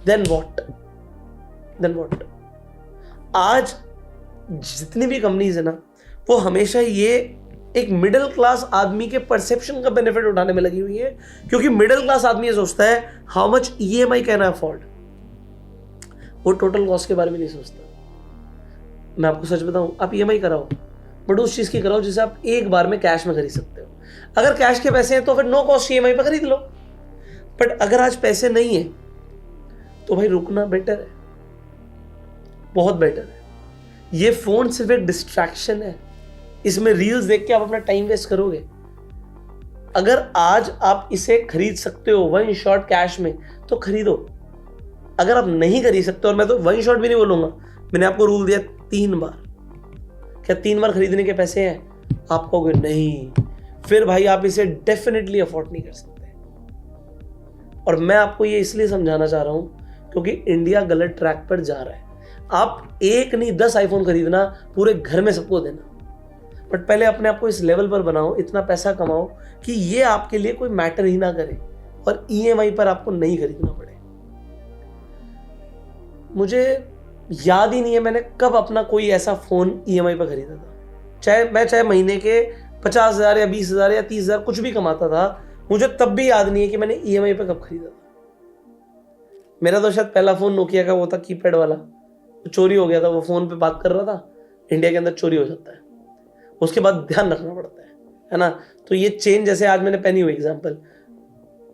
देन व्हाट। आज जितनी भी कंपनीज है ना, वो हमेशा ये एक मिडिल क्लास आदमी के परसेप्शन का बेनिफिट उठाने में लगी हुई है। क्योंकि मिडिल क्लास आदमी ये सोचता है how much EMI can I afford, वो टोटल कॉस्ट के बारे में नहीं सोचता। मैं आपको सच बताऊं, आप EMI कराओ, बट उस चीज की कराओ जिसे आप एक बार में कैश में खरीद सकते हो। अगर कैश के पैसे हैं तो फिर नो कॉस्ट EMI पे खरीद लो। बट अगर आज पैसे नहीं है तो भाई रुकना बेटर है, बहुत बेटर है। ये फोन सिर्फ एक डिस्ट्रैक्शन है, इसमें रील्स देख के आप अपना टाइम वेस्ट करोगे। अगर आज आप इसे खरीद सकते हो वन शॉट कैश में, तो खरीदो। अगर आप नहीं खरीद सकते, और मैं तो वन शॉट भी नहीं बोलूंगा, मैंने आपको रूल दिया 3 बार, क्या 3 बार खरीदने के पैसे हैं, आप कहोगे नहीं, फिर भाई आप इसे डेफिनेटली अफोर्ड नहीं कर सकते। और मैं आपको ये इसलिए समझाना चाह रहा हूं क्योंकि इंडिया गलत ट्रैक पर जा रहा है। आप एक नहीं 10 आईफोन खरीदना, पूरे घर में सबको देना, बट पहले अपने आप को इस लेवल पर बनाओ, इतना पैसा कमाओ कि ये आपके लिए कोई मैटर ही ना करे और EMI पर आपको नहीं खरीदना पड़े। मुझे याद ही नहीं है मैंने कब अपना कोई ऐसा फोन EMI पर खरीदा था। चाहे महीने के 50,000 या 20,000 या 30,000 कुछ भी कमाता था, मुझे तब भी याद नहीं है कि मैंने EMI पर कब खरीदा था। मेरा तो शायद पहला फोन नोकिया का वो था, कीपैड वाला, चोरी हो गया था। वो फोन पे बात कर रहा था, इंडिया के अंदर चोरी हो जाता है, उसके बाद ध्यान रखना पड़ता है ना। तो ये चेन जैसे आज मैंने पहनी हुई एग्जांपल,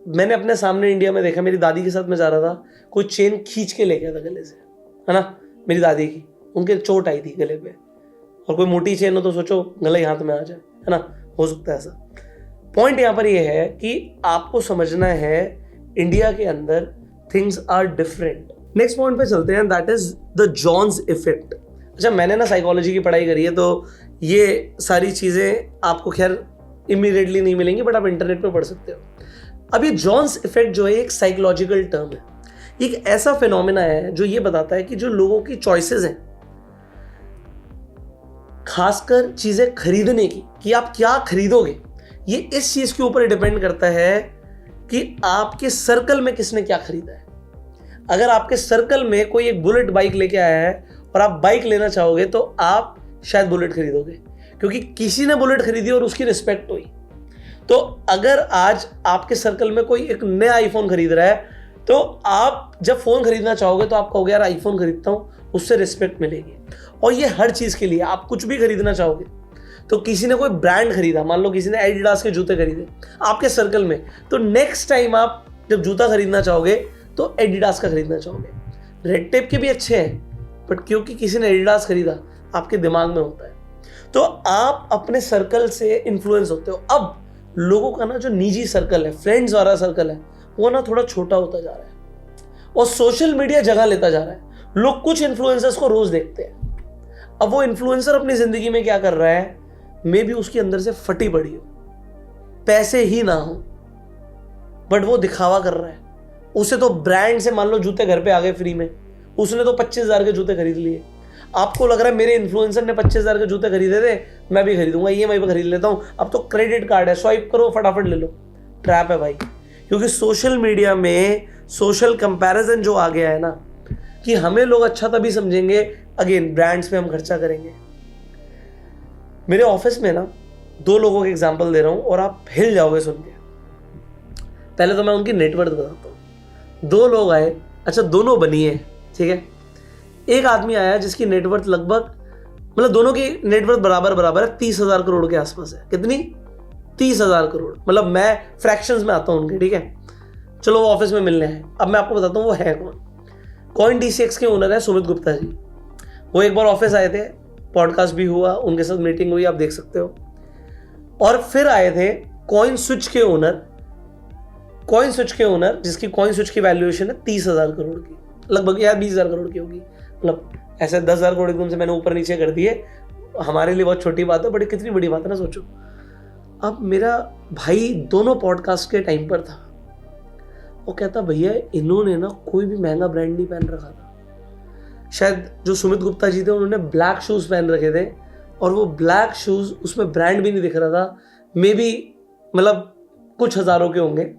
मैंने अपने सामने इंडिया में देखा, मेरी दादी के साथ मैं जा रहा था, कोई चेन खींच के ले गया था गले से, है ना, मेरी दादी की, उनके चोट आई थी गले पे, और कोई मोटी चेन हो तो सोचो गला ही हाथ में आ जाए, है ना, हो सकता है ऐसा। पॉइंट यहाँ पर यह है कि आपको समझना है इंडिया के अंदर things are different. Next point पे चलते हैं, that is the Jones effect. अच्छा, मैंने ना साइकोलॉजी की पढ़ाई करी है, तो ये सारी चीज़ें आपको खैर इमीडिएटली नहीं मिलेंगी, बट आप इंटरनेट पे पढ़ सकते हो। अब ये जॉन्स इफेक्ट जो है एक साइकोलॉजिकल टर्म है, एक ऐसा फिनोमेना है जो ये बताता है कि जो लोगों की चॉइसेस हैं खासकर चीजें खरीदने की, कि आप क्या खरीदोगे, ये इस चीज के ऊपर डिपेंड करता है कि आपके सर्कल में किसने क्या खरीदा है। अगर आपके सर्कल में कोई एक बुलेट बाइक लेके आया है और आप बाइक लेना चाहोगे तो आप शायद बुलेट खरीदोगे, क्योंकि किसी ने बुलेट खरीदी और उसकी रिस्पेक्ट हुई। तो अगर आज आपके सर्कल में कोई एक नया आईफोन खरीद रहा है तो आप जब फोन खरीदना चाहोगे तो आप कहोगे यार आईफोन खरीदता हूं, उससे रिस्पेक्ट मिलेगी। और ये हर चीज के लिए, आप कुछ भी खरीदना चाहोगे तो किसी ने कोई ब्रांड खरीदा, मान लो किसी ने एडिडास के जूते खरीदे आपके सर्कल में, तो नेक्स्ट टाइम आप जब जूता खरीदना चाहोगे तो एडिडास का खरीदना चाहोगे। रेड टेप के भी अच्छे हैं, बट क्योंकि किसी ने एडिडास खरीदा आपके दिमाग में होता है। तो आप अपने सर्कल से इन्फ्लुएंस होते हो। अब लोगों का ना जो निजी सर्कल है, फ्रेंड्स वाला सर्कल है, वो ना थोड़ा छोटा होता जा रहा है और सोशल मीडिया जगह लेता जा रहा है। लोग कुछ इन्फ्लुएंसर्स को रोज देखते हैं। अब वो इन्फ्लुएंसर अपनी जिंदगी में क्या कर रहा है, मे बी उसकी अंदर से फटी पड़ी हो, पैसे ही ना हो, बट वो दिखावा कर रहा है। उसे तो ब्रांड से मान लो जूते घर पे आ गए फ्री में, उसने तो 25,000 के जूते खरीद लिए। आपको लग रहा है मेरे इन्फ्लुएंसर ने 25,000 के जूते खरीदे थे, मैं भी खरीदूंगा, EMI पे खरीद लेता हूं, अब तो क्रेडिट कार्ड है, स्वाइप करो फटाफट ले लो। ट्रैप है भाई, क्योंकि सोशल मीडिया में सोशल कंपैरिजन जो आ गया है ना, कि हमें लोग अच्छा तभी समझेंगे अगेन ब्रांड्स पे हम खर्चा करेंगे। मेरे ऑफिस में ना 2 लोगों के एग्जांपल दे रहा हूं और आप हिल जाओगे सुन के। पहले तो मैं उनकी नेटवर्थ बताता हूं। 2 लोग आए, अच्छा दोनों बनी है, ठीक है। एक आदमी आया जिसकी नेटवर्थ लगभग, मतलब दोनों की नेटवर्थ बराबर है, 30,000 करोड़ के आसपास है। कितनी? 30,000 करोड़। मतलब मैं फ्रैक्शंस में आता हूं उनके, ठीक है। चलो वो ऑफिस में मिलने हैं। अब मैं आपको बताता हूँ वो है कौन। CoinDCX के ओनर है सुमित गुप्ता जी। वो एक बार ऑफिस आए थे, पॉडकास्ट भी हुआ, उनके साथ मीटिंग हुई, आप देख सकते हो। और फिर आए थे CoinSwitch के ओनर, जिसकी CoinSwitch की वैल्यूएशन है 30,000 करोड़ की, लगभग यार 20,000 करोड़ की होगी। मतलब ऐसे 10,000 करोड़ एकदम से मैंने ऊपर नीचे कर दिए, हमारे लिए बहुत छोटी बात है, बट कितनी बड़ी बात है ना, सोचो। अब मेरा भाई दोनों पॉडकास्ट के टाइम पर था, वो कहता भैया इन्होंने ना कोई भी महंगा ब्रांड नहीं पहन रखा था। शायद जो सुमित गुप्ता जी थे उन्होंने ब्लैक शूज पहन रखे थे, और वो ब्लैक शूज, उसमें ब्रांड भी नहीं दिख रहा था, मे बी मतलब कुछ हजारों के होंगे।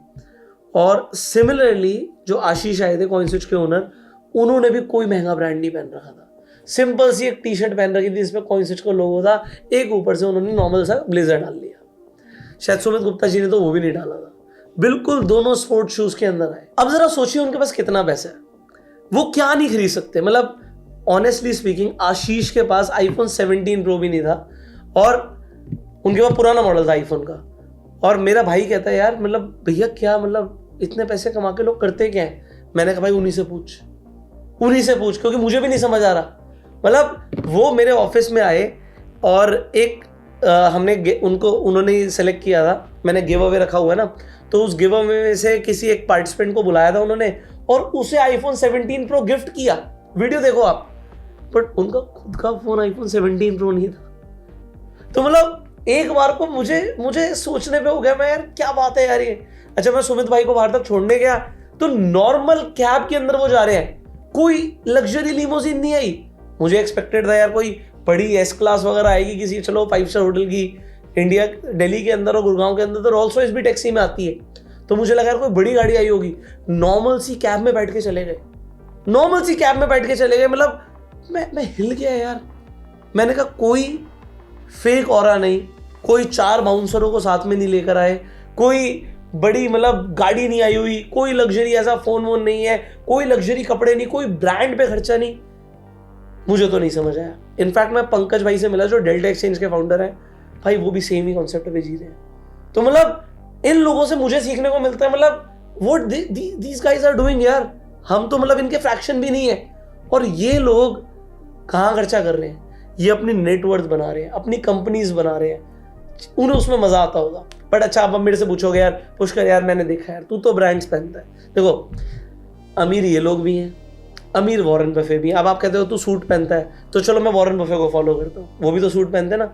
और सिमिलरली जो आशीष आए थे CoinSwitch के ओनर, उन्होंने भी कोई महंगा ब्रांड नहीं पहन रखा था। सिंपल सी एक टी शर्ट पहन रखी थी जिसमें CoinSwitch का लोगो था, एक ऊपर से उन्होंने नॉर्मल सा ब्लेजर डाल लिया। शायद सुमित गुप्ता जी ने तो वो भी नहीं डाला था। बिल्कुल दोनों स्पोर्ट शूज के अंदर आए। अब जरा सोचिए उनके पास कितना पैसा है, वो क्या नहीं खरीद सकते। मतलब ऑनेस्टली स्पीकिंग, आशीष के पास iPhone 17 Pro भी नहीं था, और उनके पास पुराना मॉडल था आईफोन का। और मेरा भाई कहता है यार मतलब भैया क्या, मतलब इतने पैसे कमा के लोग करते क्या है। मैंने कहा भाई उन्हीं से पूछ, क्योंकि मुझे भी नहीं समझ आ रहा। मतलब वो मेरे ऑफिस में आए और एक उन्होंने सेलेक्ट किया था, मैंने गिव अवे रखा हुआ है ना, तो उस गिव अवे में से किसी एक पार्टिसिपेंट को बुलाया था उन्होंने, और उसे iPhone 17 Pro गिफ्ट किया। वीडियो देखो आप, बट उनका खुद का फोन iPhone 17 Pro नहीं था। तो मतलब एक बार को मुझे सोचने पे हो गया, मैं यार क्या बात है यार ये। अच्छा मैं सुमित भाई को बाहर तक छोड़ने गया तो नॉर्मल कैब के अंदर वो जा रहे हैं, कोई लग्जरी लिमोजिन नहीं आई। मुझे एक्सपेक्टेड था यार कोई बड़ी एस क्लास वगैरह आएगी किसी, चलो 5 स्टार होटल की। इंडिया, दिल्ली के अंदर और गुड़गांव के अंदर तो रोल्स रॉयस भी टैक्सी में आती है, तो मुझे लगा यार कोई बड़ी गाड़ी आई होगी। नॉर्मल सी कैब में बैठ के चले गए, मतलब मैं हिल गया यार। मैंने कहा कोई फेक ऑरा नहीं, कोई 4 बाउंसरों को साथ में नहीं लेकर आए, कोई बड़ी मतलब गाड़ी नहीं आई हुई, कोई लग्जरी ऐसा फोन वोन नहीं है, कोई लग्जरी कपड़े नहीं, कोई ब्रांड पे खर्चा नहीं। मुझे तो नहीं समझ आया। इनफैक्ट मैं पंकज भाई से मिला जो डेल्टा एक्सचेंज के फाउंडर है, भाई वो भी सेम ही कॉन्सेप्ट पे जी रहे हैं। तो मतलब इन लोगों से मुझे सीखने को मिलता है, मतलब what these guys are doing यार। हम तो मतलब इनके फ्रैक्शन भी नहीं है, और ये लोग कहाँ खर्चा कर रहे हैं, ये अपनी नेटवर्थ बना रहे हैं, अपनी कंपनीज बना रहे हैं, उन्हें उसमें मजा आता होगा। बट अच्छा आप मेरे से पूछोगे यार पुष्कर यार मैंने देखा यार तू तो ब्रांड्स पहनता है। देखो अमीर ये लोग भी हैं, अमीर वॉरेन बफे भी। अब आप कहते हो तू सूट पहनता है, तो चलो मैं वॉरेन बफे को फॉलो करता हूँ, वो भी तो सूट पहनते हैं ना।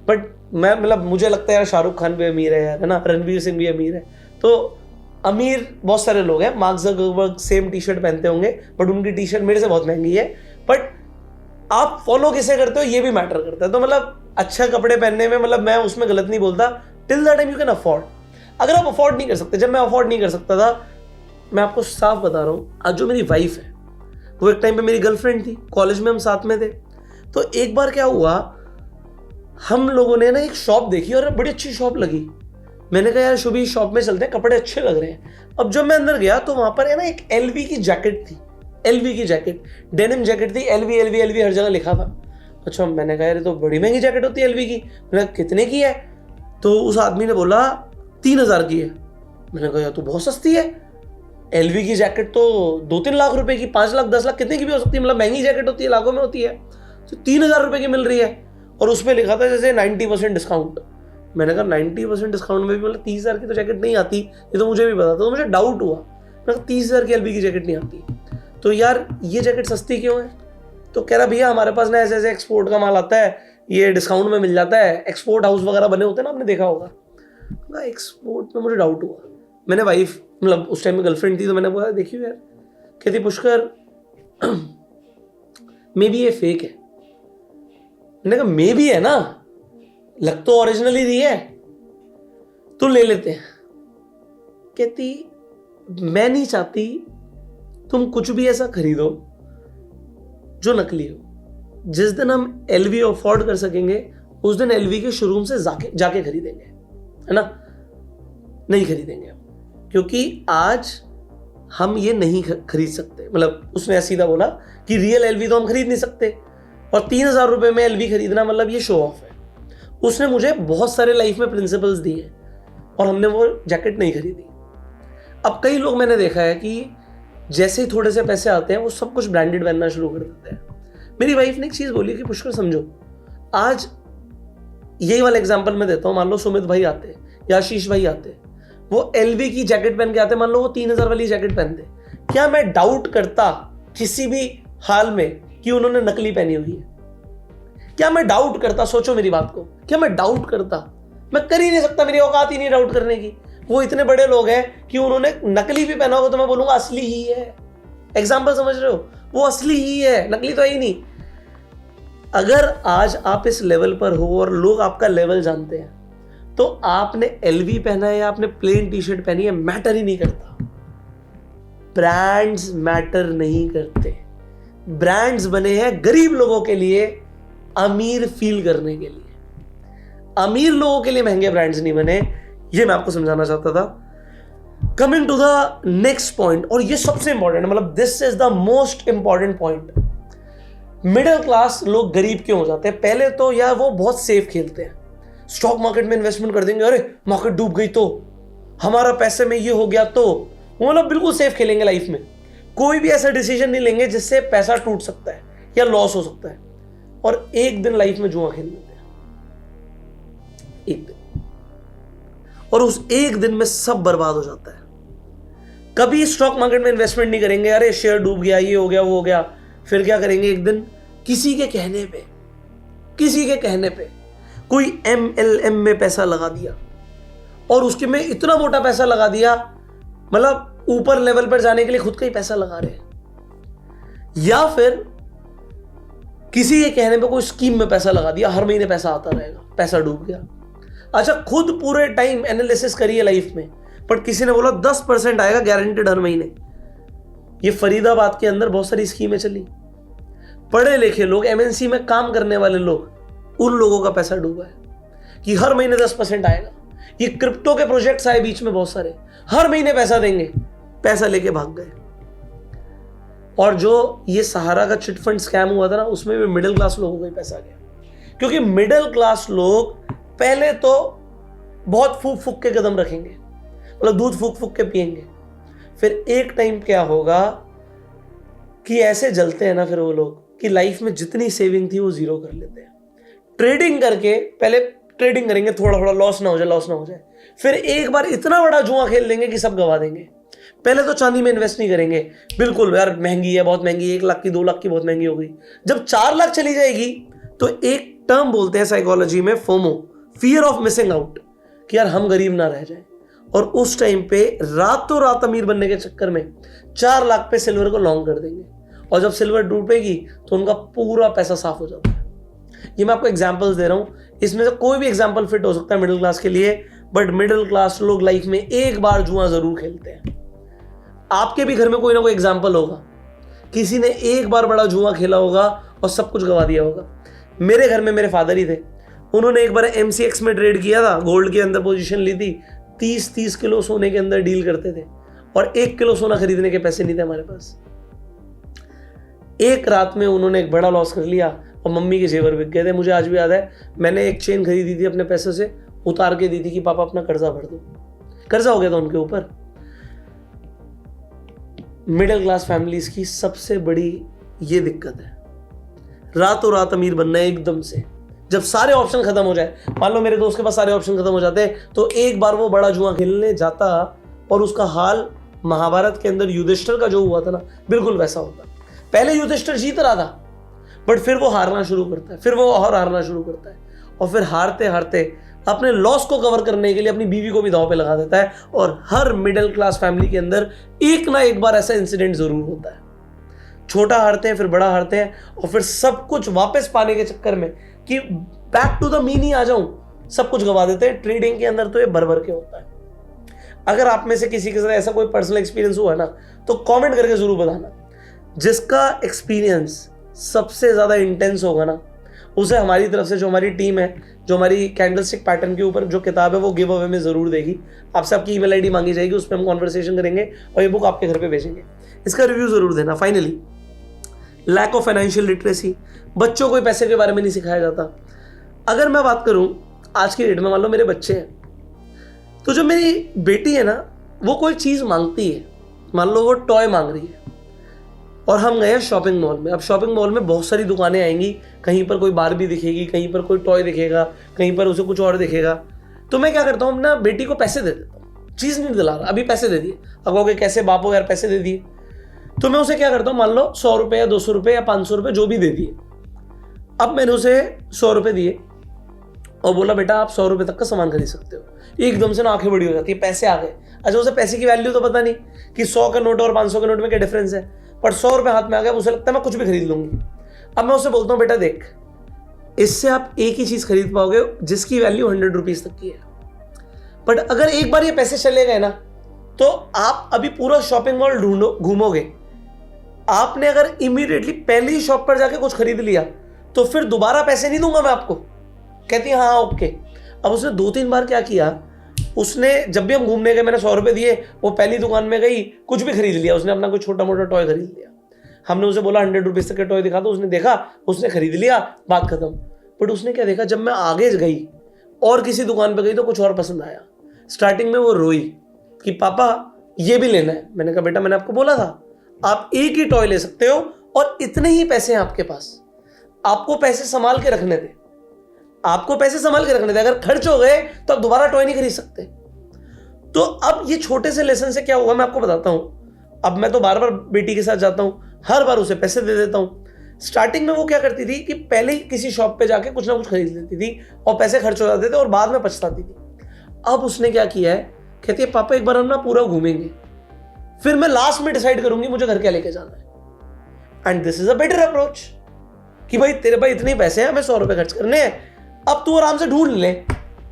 बट मैं मतलब मुझे लगता है यार शाहरुख खान भी अमीर है यार, है ना, रणवीर सिंह भी अमीर है। तो अमीर बहुत सारे लोग हैं। Mark Zuckerberg same T shirt पहनते होंगे, बट उनकी टी शर्ट मेरे से बहुत महंगी है। बट आप फॉलो किसे करते हो ये भी मैटर करता है। तो मतलब अच्छा कपड़े पहनने में, मतलब मैं उसमें गलत नहीं बोलता, till the time you can afford. अगर आप अफोर्ड नहीं कर सकते, जब मैं अफोर्ड नहीं कर सकता था, मैं आपको साफ बता रहा हूँ, आज जो मेरी वाइफ है वो एक टाइम पे मेरी गर्लफ्रेंड थी, कॉलेज में हम साथ में थे। तो एक बार क्या हुआ, हम लोगों ने ना एक शॉप देखी और बड़ी अच्छी शॉप लगी। मैंने कहा यार शुभी शॉप में चलते हैं, कपड़े अच्छे लग रहे हैं। अब जब मैं अंदर गया तो वहां पर है ना एक एलवी की जैकेट थी, एलवी की जैकेट, डेनिम जैकेट थी, एलवी एलवी एलवी हर जगह लिखा था। अच्छा, मैंने कहा यार तो बड़ी महंगी जैकेट होती है एलवी की। मैंने कहा कितने की है? तो उस आदमी ने बोला 3000 की है। मैंने कहा यार तो बहुत सस्ती है, एलवी की जैकेट तो 2-3 लाख रुपए की, 5 लाख 10 लाख कितने की भी हो सकती है, मतलब महंगी जैकेट होती है, लाखों में होती है, तो 3000 रुपए की मिल रही है। और उसमें लिखा था जैसे 90% डिस्काउंट। मैंने कहा 90% डिस्काउंट में भी मतलब 30,000 की तो जैकेट नहीं आती, ये तो मुझे भी पता था। तो मुझे डाउट हुआ, मैंने कहा 30,000 की एलवी की जैकेट नहीं आती, तो यार ये जैकेट सस्ती क्यों है? तो कह रहा भैया हमारे पास ना ऐसे ऐसे एक्सपोर्ट का माल आता है, ये डिस्काउंट में मिल जाता है, एक्सपोर्ट हाउस वगैरह बने होते हैं ना, आपने देखा होगा। एक्सपोर्ट में मुझे डाउट हुआ। मैंने वाइफ, मतलब उस टाइम में गर्लफ्रेंड थी, तो मैंने बोला देखियो यार, कहती पुष्कर मे बी ये फेक है। मैंने कहा मे बी है ना, लग तो ओरिजिनल ही रही है, तो ले लेते हैं। कहती मैं नहीं चाहती तुम कुछ भी ऐसा खरीदो जो नकली हो। जिस दिन हम एलवी अफोर्ड कर सकेंगे उस दिन एलवी के शोरूम से जाके खरीदेंगे, है ना? नहीं खरीदेंगे क्योंकि आज हम ये नहीं खरीद सकते। मतलब उसने सीधा बोला कि रियल एलवी तो हम खरीद नहीं सकते, और 3000 रुपए में एलवी खरीदना मतलब ये शो ऑफ है। उसने मुझे बहुत सारे लाइफ में प्रिंसिपल्स दिए और हमने वो जैकेट नहीं खरीदी। अब कई लोग मैंने देखा है कि जैसे ही थोड़े से पैसे आते हैं वो सब कुछ ब्रांडेड पहनना शुरू कर देते हैं। मेरी वाइफ ने एक चीज बोली कि पुष्कर समझो, आज यही वाला एग्जांपल मैं देता हूँ। मान लो सुमित भाई आते या आशीष भाई आते, वो एलवी की जैकेट पहन के आते, मान लो वो 3000 वाली जैकेट पहनते, क्या मैं डाउट करता किसी भी हाल में कि उन्होंने नकली पहनी हुई है? क्या मैं डाउट करता? सोचो मेरी बात को, क्या मैं डाउट करता? मैं कर ही नहीं सकता, मेरी औकात ही नहीं डाउट करने की। वो इतने बड़े लोग हैं कि उन्होंने नकली भी पहना होगा तो मैं बोलूंगा असली ही है। एग्जाम्पल समझ रहे हो? वो असली ही है, नकली तो है ही नहीं। अगर आज आप इस लेवल पर हो और लोग आपका लेवल जानते हैं, तो आपने एलवी पहना है या आपने प्लेन टी शर्ट पहनी है, मैटर ही नहीं करता। ब्रांड्स मैटर नहीं करते। ब्रांड्स बने हैं गरीब लोगों के लिए, अमीर फील करने के लिए। अमीर लोगों के लिए महंगे ब्रांड्स नहीं बने। ये मैं आपको समझाना चाहता था। Coming to the next point, और ये सबसे इंपॉर्टेंट, मतलब this is the most important point. Middle class लोग गरीब क्यों हो जाते हैं? पहले तो यार वो बहुत सेफ खेलते हैं, स्टॉक मार्केट में इन्वेस्टमेंट कर देंगे, अरे मार्केट डूब गई तो, हमारा पैसे में ये हो गया तो, वो लोग बिल्कुल सेफ खेलेंगे लाइफ में। कोई भी ऐसा डिसीजन नहीं लेंगे जिससे पैसा टूट सकता है या लॉस हो सकता है, और एक दिन लाइफ में जुआ खेल लेते हैं, एक दिन, और उस एक दिन में सब बर्बाद हो जाता है। कभी स्टॉक मार्केट में इन्वेस्टमेंट नहीं करेंगे, अरे शेयर डूब गया, ये हो गया, वो हो गया। फिर क्या करेंगे? एक दिन किसी के कहने पे कोई MLM में पैसा लगा दिया, और उसके में इतना मोटा पैसा लगा दिया, मतलब ऊपर लेवल पर जाने के लिए खुद का ही पैसा लगा रहे हैं। या फिर किसी के कहने पे कोई स्कीम में पैसा लगा दिया, हर महीने पैसा आता रहेगा, पैसा डूब गया। अच्छा, खुद पूरे टाइम एनालिसिस करिए लाइफ में, पर किसी ने बोला 10% आएगा गारंटेड हर महीने। ये फरीदाबाद के अंदर बहुत सारी स्कीमें चली, पढ़े लिखे लोग, MNC में काम करने वाले लोग, उन लोगों का पैसा डूबा है कि हर महीने 10% आएगा। ये क्रिप्टो के प्रोजेक्ट्स आए बीच में बहुत सारे, हर महीने पैसा देंगे, पैसा लेके भाग गए। और जो ये सहारा का चिट फंड स्कैम हुआ था ना, उसमें भी मिडिल क्लास लोगों को ही पैसा गया, क्योंकि मिडिल क्लास लोग पहले तो बहुत फूक फूक के कदम रखेंगे, मतलब दूध फूक फूक के पिएंगे। फिर एक टाइम क्या होगा कि ऐसे जलते हैं ना फिर वो लोग कि लाइफ में जितनी सेविंग थी वो जीरो कर लेते हैं। ट्रेडिंग करके पहले ट्रेडिंग करेंगे, थोड़ा थोड़ा लॉस ना हो जाए, फिर एक बार इतना बड़ा जुआ खेल देंगे कि सब गवा देंगे। पहले तो चांदी में इन्वेस्ट नहीं करेंगे, बिल्कुल यार महंगी है, बहुत महंगी है, 1 लाख की 2 लाख की बहुत महंगी हो गई। जब 4 लाख चली जाएगी तो एक टर्म बोलते हैं साइकोलॉजी में, FOMO, fear of missing out, कि यार हम गरीब ना रह जाए। और उस टाइम पे रातों रात अमीर बनने के चक्कर में 4 लाख पे सिल्वर को लॉन्ग कर देंगे, और जब सिल्वर डूबेगी तो उनका पूरा पैसा साफ हो जाता है। ये मैं आपको एग्जाम्पल्स दे रहा हूँ, इसमें से कोई भी एग्जाम्पल फिट हो सकता है मिडिल क्लास के लिए, बट मिडिल क्लास लोग लाइफ में एक बार जुआ जरूर खेलते हैं। आपके भी घर में कोई ना कोई एग्जाम्पल होगा, किसी ने एक बार बड़ा जुआ खेला होगा और सब कुछ गवा दिया होगा। मेरे घर में मेरे फादर ही थे, उन्होंने एक बार MCX में ट्रेड किया था, गोल्ड के अंदर पोजीशन ली थी, 30 किलो सोने के अंदर डील करते थे और 1 किलो सोना खरीदने के पैसे नहीं थे हमारे पास। एक रात में उन्होंने एक बड़ा लॉस कर लिया और मम्मी के जेवर बिक गए थे। मुझे आज भी याद है, मैंने एक चेन खरीदी थी अपने पैसे से, उतार के दी थी कि पापा अपना कर्जा भर दो। कर्जा हो गया था उनके ऊपर। मिडिल क्लास फैमिलीज की सबसे बड़ी ये दिक्कत है, रातों रात अमीर बनना है एकदम से। जब सारे ऑप्शन खत्म हो जाए, मान लो मेरे दोस्त के पास सारे ऑप्शन खत्म हो जाते हैं, तो एक बार वो बड़ा जुआ खेलने जाता और उसका हाल महाभारत के अंदर युधिष्ठिर का जो हुआ था ना, बिल्कुल वैसा होता। पहले युधिष्ठिर जीत रहा था, बट फिर वो हारना शुरू करता है, फिर वो और हारना शुरू करता है, और फिर हारते हारते अपने लॉस को कवर करने के लिए अपनी बीवी को भी दांव पे लगा देता है। और हर मिडिल क्लास फैमिली के अंदर एक ना एक बार ऐसा इंसिडेंट जरूर होता है। छोटा हारते हैं, फिर बड़ा हारते हैं, और फिर सब कुछ वापस पाने के चक्कर में कि बैक टू द मीन ही आ जाऊं, सब कुछ गवा देते हैं। ट्रेडिंग के अंदर तो ये भर भर के होता है। अगर आप में से किसी के साथ ऐसा कोई पर्सनल एक्सपीरियंस हुआ ना, तो कमेंट करके जरूर बताना। जिसका एक्सपीरियंस सबसे ज्यादा इंटेंस होगा ना, उसे हमारी तरफ से, जो हमारी टीम है, जो हमारी कैंडलस्टिक पैटर्न के ऊपर जो किताब है, वो गिव अवे में जरूर देगी। आपसे आपकी ईमेल आईडी मांगी जाएगी, उस पर हम कॉन्वर्सेशन करेंगे और ये बुक आपके घर पे भेजेंगे। इसका रिव्यू जरूर देना। Finally, lack of financial literacy, बच्चों को पैसे के बारे में नहीं सिखाया जाता। अगर मैं बात करूं आज की डेट में, मान लो मेरे बच्चे हैं, तो जो मेरी बेटी है ना, वो कोई चीज मांगती है, मान लो वो टॉय मांग रही है, और हम गए हैं शॉपिंग मॉल में। अब शॉपिंग मॉल में बहुत सारी दुकानें आएंगी, कहीं पर कोई बारबी दिखेगी, कहीं पर कोई टॉय दिखेगा, कहीं पर उसे कुछ और दिखेगा। तो मैं क्या करता हूँ, अपना बेटी को पैसे दे देता हूँ, चीज नहीं दिला रहा, अभी पैसे दे दिए। अब कहोगे कैसे बाप हो यार, पैसे दे दिए। तो मैं उसे क्या करता हूँ, मान लो 100 रुपये या 200 रुपये या 500 रुपये जो भी दे दिए। अब मैंने उसे 100 रुपये दिए और बोला बेटा आप 100 रुपये तक का सामान खरीद सकते हो। एकदम से ना आंखें बड़ी हो जाती है, पैसे आ गए। अच्छा, उसे पैसे की वैल्यू तो पता नहीं कि 100 का नोट और 500 के नोट में क्या डिफरेंस है, पर 100 रुपये हाथ में आ गया, उसे लगता है मैं कुछ भी खरीद लूंगी। अब मैं उसे बोलता हूँ बेटा देख, इससे आप एक ही चीज खरीद पाओगे जिसकी वैल्यू 100 रुपीज तक की है, बट अगर एक बार ये पैसे चले गए ना, तो आप अभी पूरा शॉपिंग मॉल घूमोगे। आपने अगर इमीडिएटली पहली ही शॉप पर जाके कुछ खरीद लिया, तो फिर दोबारा पैसे नहीं दूंगा मैं आपको। कहती है हाँ ओके। अब उसने 2-3 बार क्या किया, उसने जब भी हम घूमने गए, मैंने 100 रुपये दिए, वो पहली दुकान में गई, कुछ भी खरीद लिया, उसने अपना कोई छोटा मोटा टॉय खरीद लिया। हमने उसे बोला 100 रुपीज तक का टॉय दिखा दो, उसने देखा, उसने खरीद लिया, बात खत्म। बट उसने क्या देखा, जब मैं आगे गई और किसी दुकान पे गई तो कुछ और पसंद आया। स्टार्टिंग में वो रोई कि पापा ये भी लेना है। मैंने कहा बेटा मैंने आपको बोला था आप एक ही टॉय ले सकते हो और इतने ही पैसे हैं आपके पास, आपको पैसे संभाल के रखने थे, आपको पैसे संभाल के रखने थे। अगर खर्च हो गए तो आप दोबारा टॉय नहीं खरीद सकते। तो अब ये छोटे से लेसन से क्या हुआ मैं आपको बताता हूं। अब मैं तो बार बार बेटी के साथ जाता हूं, हर बार उसे पैसे दे देता हूं। स्टार्टिंग में वो क्या करती थी कि पहले ही किसी शॉप पे जाके कुछ ना कुछ खरीद लेती थी और पैसे खर्च हो जाते थे और बाद में पछताती थी। अब उसने क्या किया है, कहती है पापा एक बार हम ना पूरा घूमेंगे, फिर मैं लास्ट में डिसाइड करूंगी मुझे घर क्या लेके जाना है। And this is a better approach कि भाई तेरे पास इतने पैसे हैं, हमें 100 रुपए खर्च करने हैं, अब तू आराम से ढूंढ ले।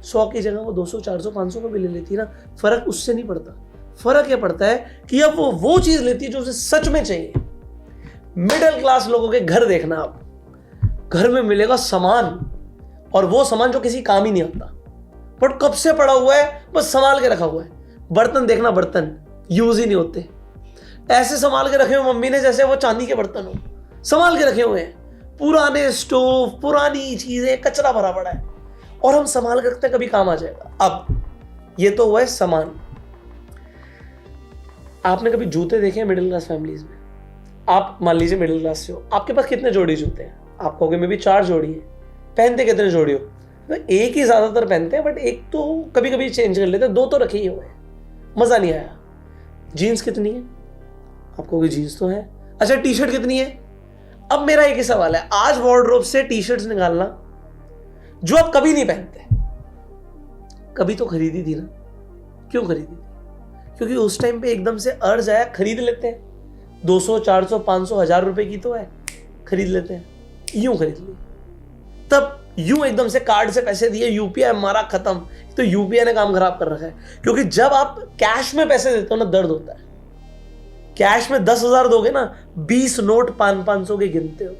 100 की जगह वो 200, 400, 500 का भी ले लेती है ना, फर्क उससे नहीं पड़ता। फर्क यह पड़ता है कि अब वो चीज लेती है जो उसे सच में चाहिए। मिडिल क्लास लोगों के घर देखना, आप घर में मिलेगा सामान, और वो सामान जो किसी काम ही नहीं आता, बट कब से पड़ा हुआ है, बस संभाल के रखा हुआ है। बर्तन देखना, बर्तन यूज ही नहीं होते, ऐसे संभाल के रखे हुए मम्मी ने जैसे वो चांदी के बर्तन हो, संभाल के रखे हुए हैं। पुराने स्टोव, पुरानी चीजें, कचरा भरा पड़ा है, और हम संभाल के रखते हैं कभी काम आ जाएगा। अब ये तो हुआ है सामान। आपने कभी जूते देखे हैं मिडिल क्लास फैमिलीज में? आप मान लीजिए मिडिल क्लास से हो, आपके पास कितने जोड़ी जूते हैं? आप कहोगे मे भी 4 जोड़ी है। पहनते कितने जोड़ी हो? तो एक ही ज्यादातर पहनते हैं, बट एक तो कभी कभी चेंज कर लेते हैं, 2 तो रखे ही हुए हैं, मजा नहीं आया। जीन्स कितनी है? आप कहोगे जीन्स तो है। अच्छा टी शर्ट कितनी है? अब मेरा एक ही सवाल है, आज वार्डरोब से टी शर्ट्स निकालना जो आप कभी नहीं पहनते। कभी तो खरीदी थी ना, क्यों खरीदी थी? क्योंकि उस टाइम पे एकदम से अर्ज आया, खरीद लेते हैं। 200, 400, 500, 1000 रुपए की तो है, खरीद लेते हैं। यूं खरीद ली। तब यूं एकदम से कार्ड से पैसे दिए, यूपीआई मारा, खत्म। तो यूपीआई ने काम खराब कर रखा है, क्योंकि जब आप कैश में पैसे देते हो ना, दर्द होता है। कैश में 10,000 दोगे ना, 20 नोट 500 के गिनते हो,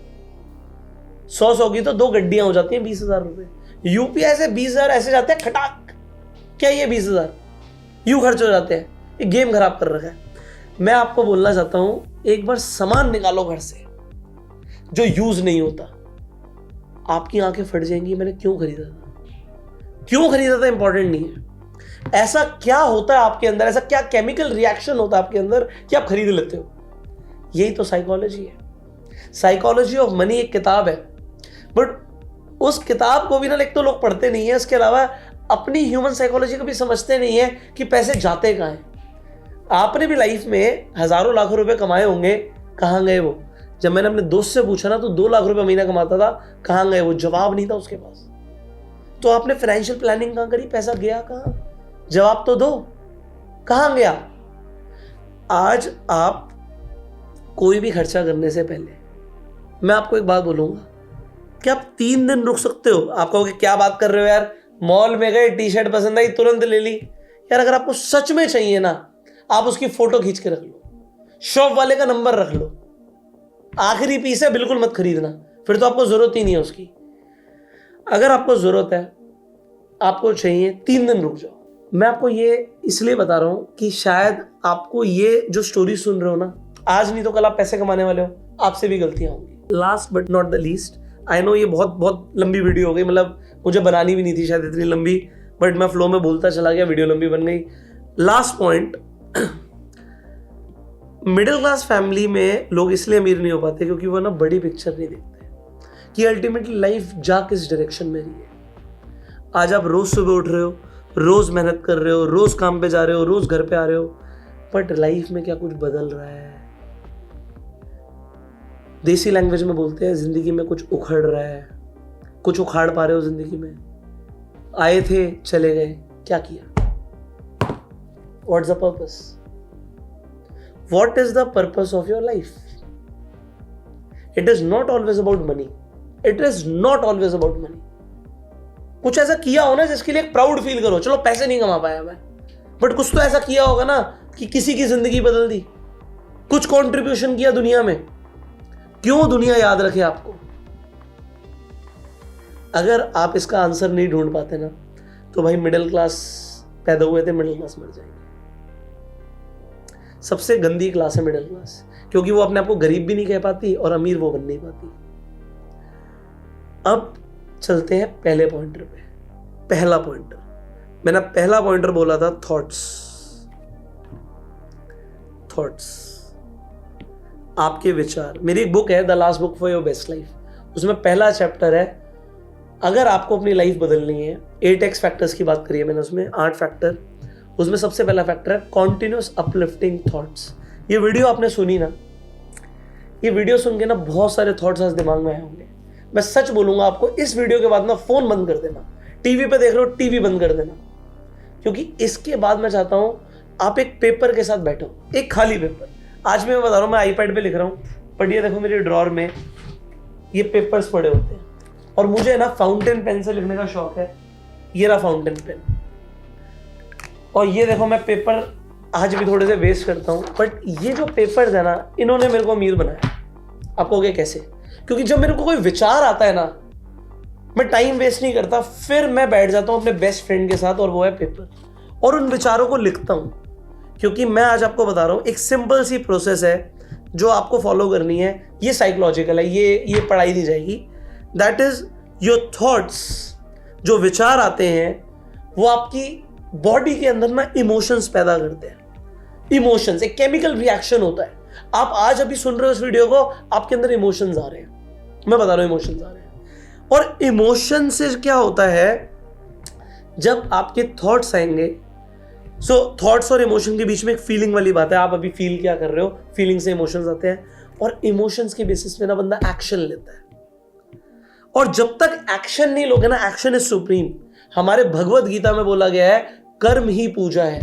100 की तो 2 गड्डियां हो जाती हैं 20,000 रुपए। यूपीआई से 20,000 ऐसे जाते हैं खटाक, क्या ये 20,000 यूं खर्च हो जाते हैं। ये गेम खराब कर रखा है। मैं आपको बोलना चाहता हूं, एक बार सामान निकालो घर से जो यूज नहीं होता, आपकी आंखें फट जाएंगी। मैंने क्यों खरीदा था इंपॉर्टेंट नहीं है। ऐसा क्या होता है आपके अंदर, ऐसा क्या केमिकल रिएक्शन होता है आपके अंदर कि आप खरीद लेते हो। यही तो साइकोलॉजी है। साइकोलॉजी ऑफ मनी एक किताब है, बट उस किताब को भी ना एक तो लोग पढ़ते नहीं है, इसके अलावा अपनी ह्यूमन साइकोलॉजी को भी समझते नहीं है कि पैसे जाते कहाँ हैं। आपने भी लाइफ में हजारों लाखों रुपए कमाए होंगे, कहाँ गए वो? जब मैंने अपने दोस्त से पूछा ना, तो 2 लाख रुपए महीना कमाता था, कहाँ गए वो? जवाब नहीं था उसके पास। तो आपने फाइनेंशियल प्लानिंग कहाँ करी? पैसा गया कहाँ? जवाब तो दो, कहाँ गया? आज आप कोई भी खर्चा करने से पहले मैं आपको एक बात बोलूंगा कि आप 3 दिन रुक सकते हो। आप कहोगे क्या बात कर रहे हो यार, मॉल में गए, टी शर्ट पसंद आई, तुरंत ले ली। यार अगर आपको सच में चाहिए ना, आप उसकी फोटो खींच के रख लो, शॉप वाले का नंबर रख लो। आखिरी पीस है, बिल्कुल मत खरीदना, फिर तो आपको जरूरत ही नहीं है उसकी। अगर आपको जरूरत है, आपको चाहिए, 3 दिन रुक जाओ। मैं आपको ये इसलिए बता रहा हूं कि शायद आपको ये जो स्टोरी सुन रहे हो ना, आज नहीं तो कल आप पैसे कमाने वाले हो, आपसे भी गलतियां होंगी। Last but not the least, I know ये बहुत लंबी वीडियो हो गई, मतलब मुझे बनानी भी नहीं थी शायद इतनी लंबी, बट मैं फ्लो में बोलता चला गया, वीडियो लंबी बन गई। Last point, middle class family में लोग इसलिए अमीर नहीं हो पाते क्योंकि वो ना बड़ी पिक्चर नहीं देखते कि अल्टीमेटली लाइफ जा किस डायरेक्शन में रही है। आज आप रोज सुबह उठ रहे हो, रोज मेहनत कर रहे हो, रोज काम पे जा रहे हो, रोज घर पे आ रहे हो, बट लाइफ में क्या कुछ बदल रहा है? देसी लैंग्वेज में बोलते हैं, जिंदगी में कुछ उखड़ रहा है। कुछ उखाड़ पा रहे हो जिंदगी में? आए थे, चले गए, क्या किया? What's the purpose? What is the purpose of your life? It is not always about money. It is not always about money. कुछ ऐसा किया हो ना जिसके लिए एक प्राउड फील करो। चलो पैसे नहीं कमा पाया मैं, बट कुछ तो ऐसा किया होगा ना कि किसी की जिंदगी बदल दी, कुछ कंट्रीब्यूशन किया दुनिया में। क्यों दुनिया याद रखे आपको? अगर आप इसका आंसर नहीं ढूंढ पाते ना, तो भाई मिडिल क्लास पैदा हुए थे, मिडिल क्लास मर जाएंगे। सबसे गंदी क्लास है मिडिल क्लास, क्योंकि वो अपने आप को गरीब भी नहीं कह पाती और अमीर वो बन नहीं पाती। अब चलते हैं पहले पॉइंटर पे। पहला पॉइंटर, मैंने पहला पॉइंटर बोला था, थॉट्स। आपके विचार। मेरी एक बुक है, the last book for your best life, उसमें पहला चैप्टर है, अगर आपको अपनी लाइफ बदलनी है, 8x फैक्टर्स की बात करी है मैंने उसमें, 8 फैक्टर। उसमें सबसे पहला फैक्टर है कॉन्टिन्यूस अपलिफ्टिंग थॉट्स। ये वीडियो आपने सुनी ना, ये वीडियो सुन के ना बहुत सारे थॉट्स आज दिमाग में आए होंगे। मैं सच बोलूंगा आपको, इस वीडियो के बाद ना फोन बंद कर देना, टीवी पे देख रहे हो टीवी बंद कर देना, क्योंकि इसके बाद मैं चाहता हूं आप एक पेपर के साथ बैठो, एक खाली पेपर। आज मैं बता रहा हूं, मैं आईपैड पे लिख रहा हूं, बट ये देखो मेरे ड्रॉर में ये पेपर्स पड़े होते हैं, और मुझे ना फाउंटेन पेन से लिखने का शौक है। ये रहा फाउंटेन पेन, और ये देखो मैं पेपर आज भी थोड़े से वेस्ट करता हूँ, बट ये जो पेपर्स है ना, इन्होंने मेरे को अमीर बनाया। आप कहोगे कैसे? क्योंकि जब मेरे को कोई विचार आता है ना, मैं टाइम वेस्ट नहीं करता, फिर मैं बैठ जाता हूँ अपने बेस्ट फ्रेंड के साथ, और वो है पेपर, और उन विचारों को लिखता हूँ। क्योंकि मैं आज आपको बता रहा हूँ, एक सिंपल सी प्रोसेस है जो आपको फॉलो करनी है। ये साइकोलॉजिकल है, ये पढ़ाई नहीं जाएगी। That is your thoughts. जो विचार आते हैं वो आपकी बॉडी के अंदर ना इमोशंस पैदा करते हैं। इमोशंस एक केमिकल रिएक्शन होता है। आप आज अभी सुन रहे हो इस वीडियो को, आपके अंदर इमोशंस आ रहे हैं, मैं बता रहा हूं इमोशंस आ रहे हैं। और इमोशन से क्या होता है, जब आपके थॉट्स आएंगे, थॉट्स और इमोशन के बीच में एक फीलिंग वाली बात है। आप अभी फील क्या कर रहे हो, फीलिंग से इमोशंस आते हैं, और इमोशंस के बेसिस पे ना बंदा एक्शन लेता है। और जब तक एक्शन नहीं लोगे ना, एक्शन इज सुप्रीम। हमारे भगवत गीता में बोला गया है, कर्म ही पूजा है,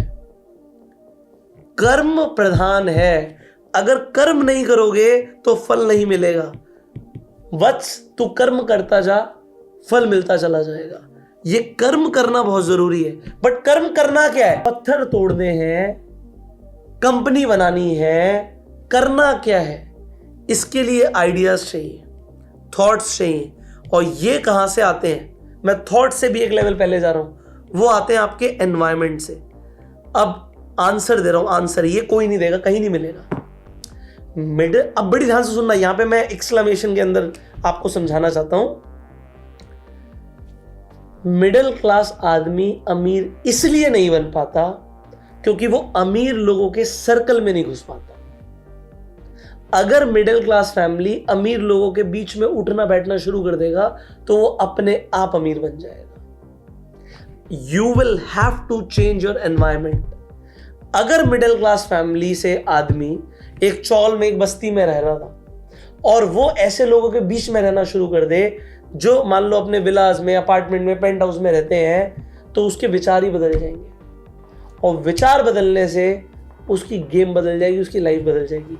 कर्म प्रधान है। अगर कर्म नहीं करोगे तो फल नहीं मिलेगा। वत्स तू कर्म करता जा, फल मिलता चला जाएगा। ये कर्म करना बहुत जरूरी है। बट कर्म करना क्या है? पत्थर तोड़ने हैं, कंपनी बनानी है, करना क्या है? इसके लिए आइडियाज चाहिए, थॉट्स चाहिए। और ये कहां से आते हैं? मैं थॉट से भी एक लेवल पहले जा रहा हूं। वो आते हैं आपके एनवायरमेंट से। अब आंसर दे रहा हूं, आंसर ये कोई नहीं देगा, कहीं नहीं मिलेगा। मिडिल, अब बड़ी ध्यान से सुनना, यहां पे मैं एक्सक्लेमेशन के अंदर आपको समझाना चाहता हूं। मिडिल क्लास आदमी अमीर इसलिए नहीं बन पाता क्योंकि वो अमीर लोगों के सर्कल में नहीं घुस पाता। अगर मिडिल क्लास फैमिली अमीर लोगों के बीच में उठना बैठना शुरू कर देगा तो वो अपने आप अमीर बन जाएगा। You will have to change your environment. अगर मिडिल क्लास फैमिली से आदमी एक चौल में, एक बस्ती में रह रहा था और वो ऐसे लोगों के बीच में रहना शुरू कर दे जो मान लो अपने विलास में, अपार्टमेंट में, पेंट हाउस में रहते हैं, तो उसके विचार ही बदल जाएंगे। और विचार बदलने से उसकी गेम बदल जाएगी, उसकी लाइफ बदल जाएगी।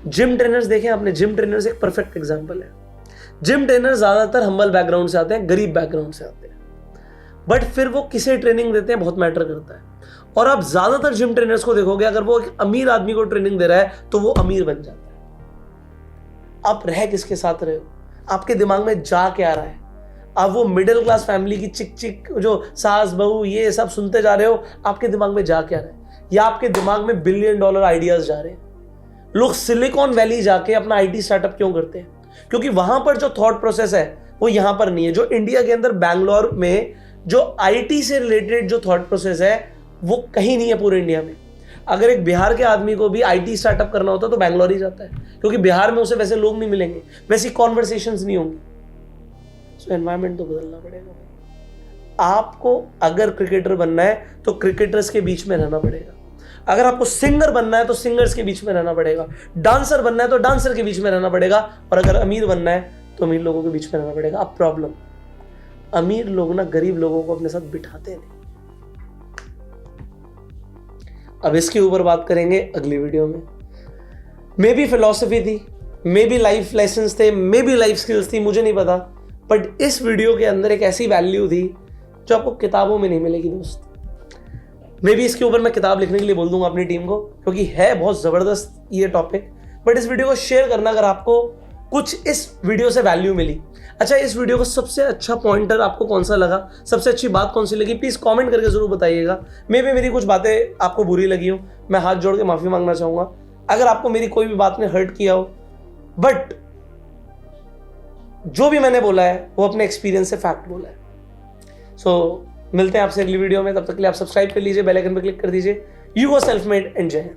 जिम ट्रेनर्स देखें आपने, जिम ट्रेनर्स एक परफेक्ट एग्जांपल है। जिम ट्रेनर ज्यादातर हम्बल बैकग्राउंड से आते हैं, गरीब बैकग्राउंड से आते हैं, बट फिर वो किसे ट्रेनिंग देते हैं बहुत मैटर करता है। और आप ज्यादातर जिम ट्रेनर्स को देखोगे, अगर वो एक अमीर आदमी को ट्रेनिंग दे रहा है तो वो अमीर बन जाता है। आप रह किसके साथ रहे हो, आपके दिमाग में जा क्या रहा है? आप वो मिडिल क्लास फैमिली की चिक चिक जो सास बहू ये सब सुनते जा रहे हो, आपके दिमाग में जा क्या रहा है? या आपके दिमाग में $1 बिलियन आइडियाज जा रहे हैं? लोग सिलिकॉन वैली जाके अपना आईटी स्टार्टअप क्यों करते हैं? क्योंकि वहां पर जो थॉट प्रोसेस है वो यहां पर नहीं है। जो इंडिया के अंदर बैंगलोर में जो आईटी से रिलेटेड जो थॉट प्रोसेस है वो कहीं नहीं है पूरे इंडिया में। अगर एक बिहार के आदमी को भी आईटी स्टार्टअप करना होता तो बैंगलोर ही जाता है, क्योंकि बिहार में उसे वैसे लोग नहीं मिलेंगे, वैसी कॉन्वर्सेशंस नहीं होंगी। सो एनवायरमेंट तो बदलना पड़ेगा। आपको अगर क्रिकेटर बनना है तो क्रिकेटर्स के बीच में रहना पड़ेगा। अगर आपको सिंगर बनना है तो सिंगर्स के बीच में रहना पड़ेगा। डांसर बनना है तो डांसर के बीच में रहना पड़ेगा। और अगर अमीर बनना है तो अमीर लोगों के बीच में रहना पड़ेगा। अब प्रॉब्लम, अमीर लोग ना गरीब लोगों को अपने साथ बिठाते नहीं। अब इसके ऊपर बात करेंगे अगली वीडियो में। मे बी फिलॉसफी थी, मे बी लाइफ लेसन्स थे, मे बी लाइफ स्किल्स थी, मुझे नहीं पता। बट इस वीडियो के अंदर एक ऐसी वैल्यू थी जो आपको किताबों में नहीं मिलेगी दोस्त। मे बी इसके ऊपर मैं किताब लिखने के लिए बोल दूंगा अपनी टीम को, क्योंकि है बहुत ज़बरदस्त ये टॉपिक। बट इस वीडियो को शेयर करना अगर आपको कुछ इस वीडियो से वैल्यू मिली। अच्छा, इस वीडियो का सबसे अच्छा पॉइंटर आपको कौन सा लगा, सबसे अच्छी बात कौन सी लगी, प्लीज़ कमेंट करके ज़रूर बताइएगा। मे बी मेरी कुछ बातें आपको बुरी लगी हो, मैं हाथ जोड़ के माफ़ी मांगना चाहूँगा अगर आपको मेरी कोई भी बात ने हर्ट किया हो। बट जो भी मैंने बोला है वो अपने एक्सपीरियंस से फैक्ट बोला है। सो मिलते हैं आपसे अगली वीडियो में। तब तक के लिए आप सब्सक्राइब कर लीजिए, बेल आइकन पर क्लिक कर दीजिए। You go self made and जय हिंद।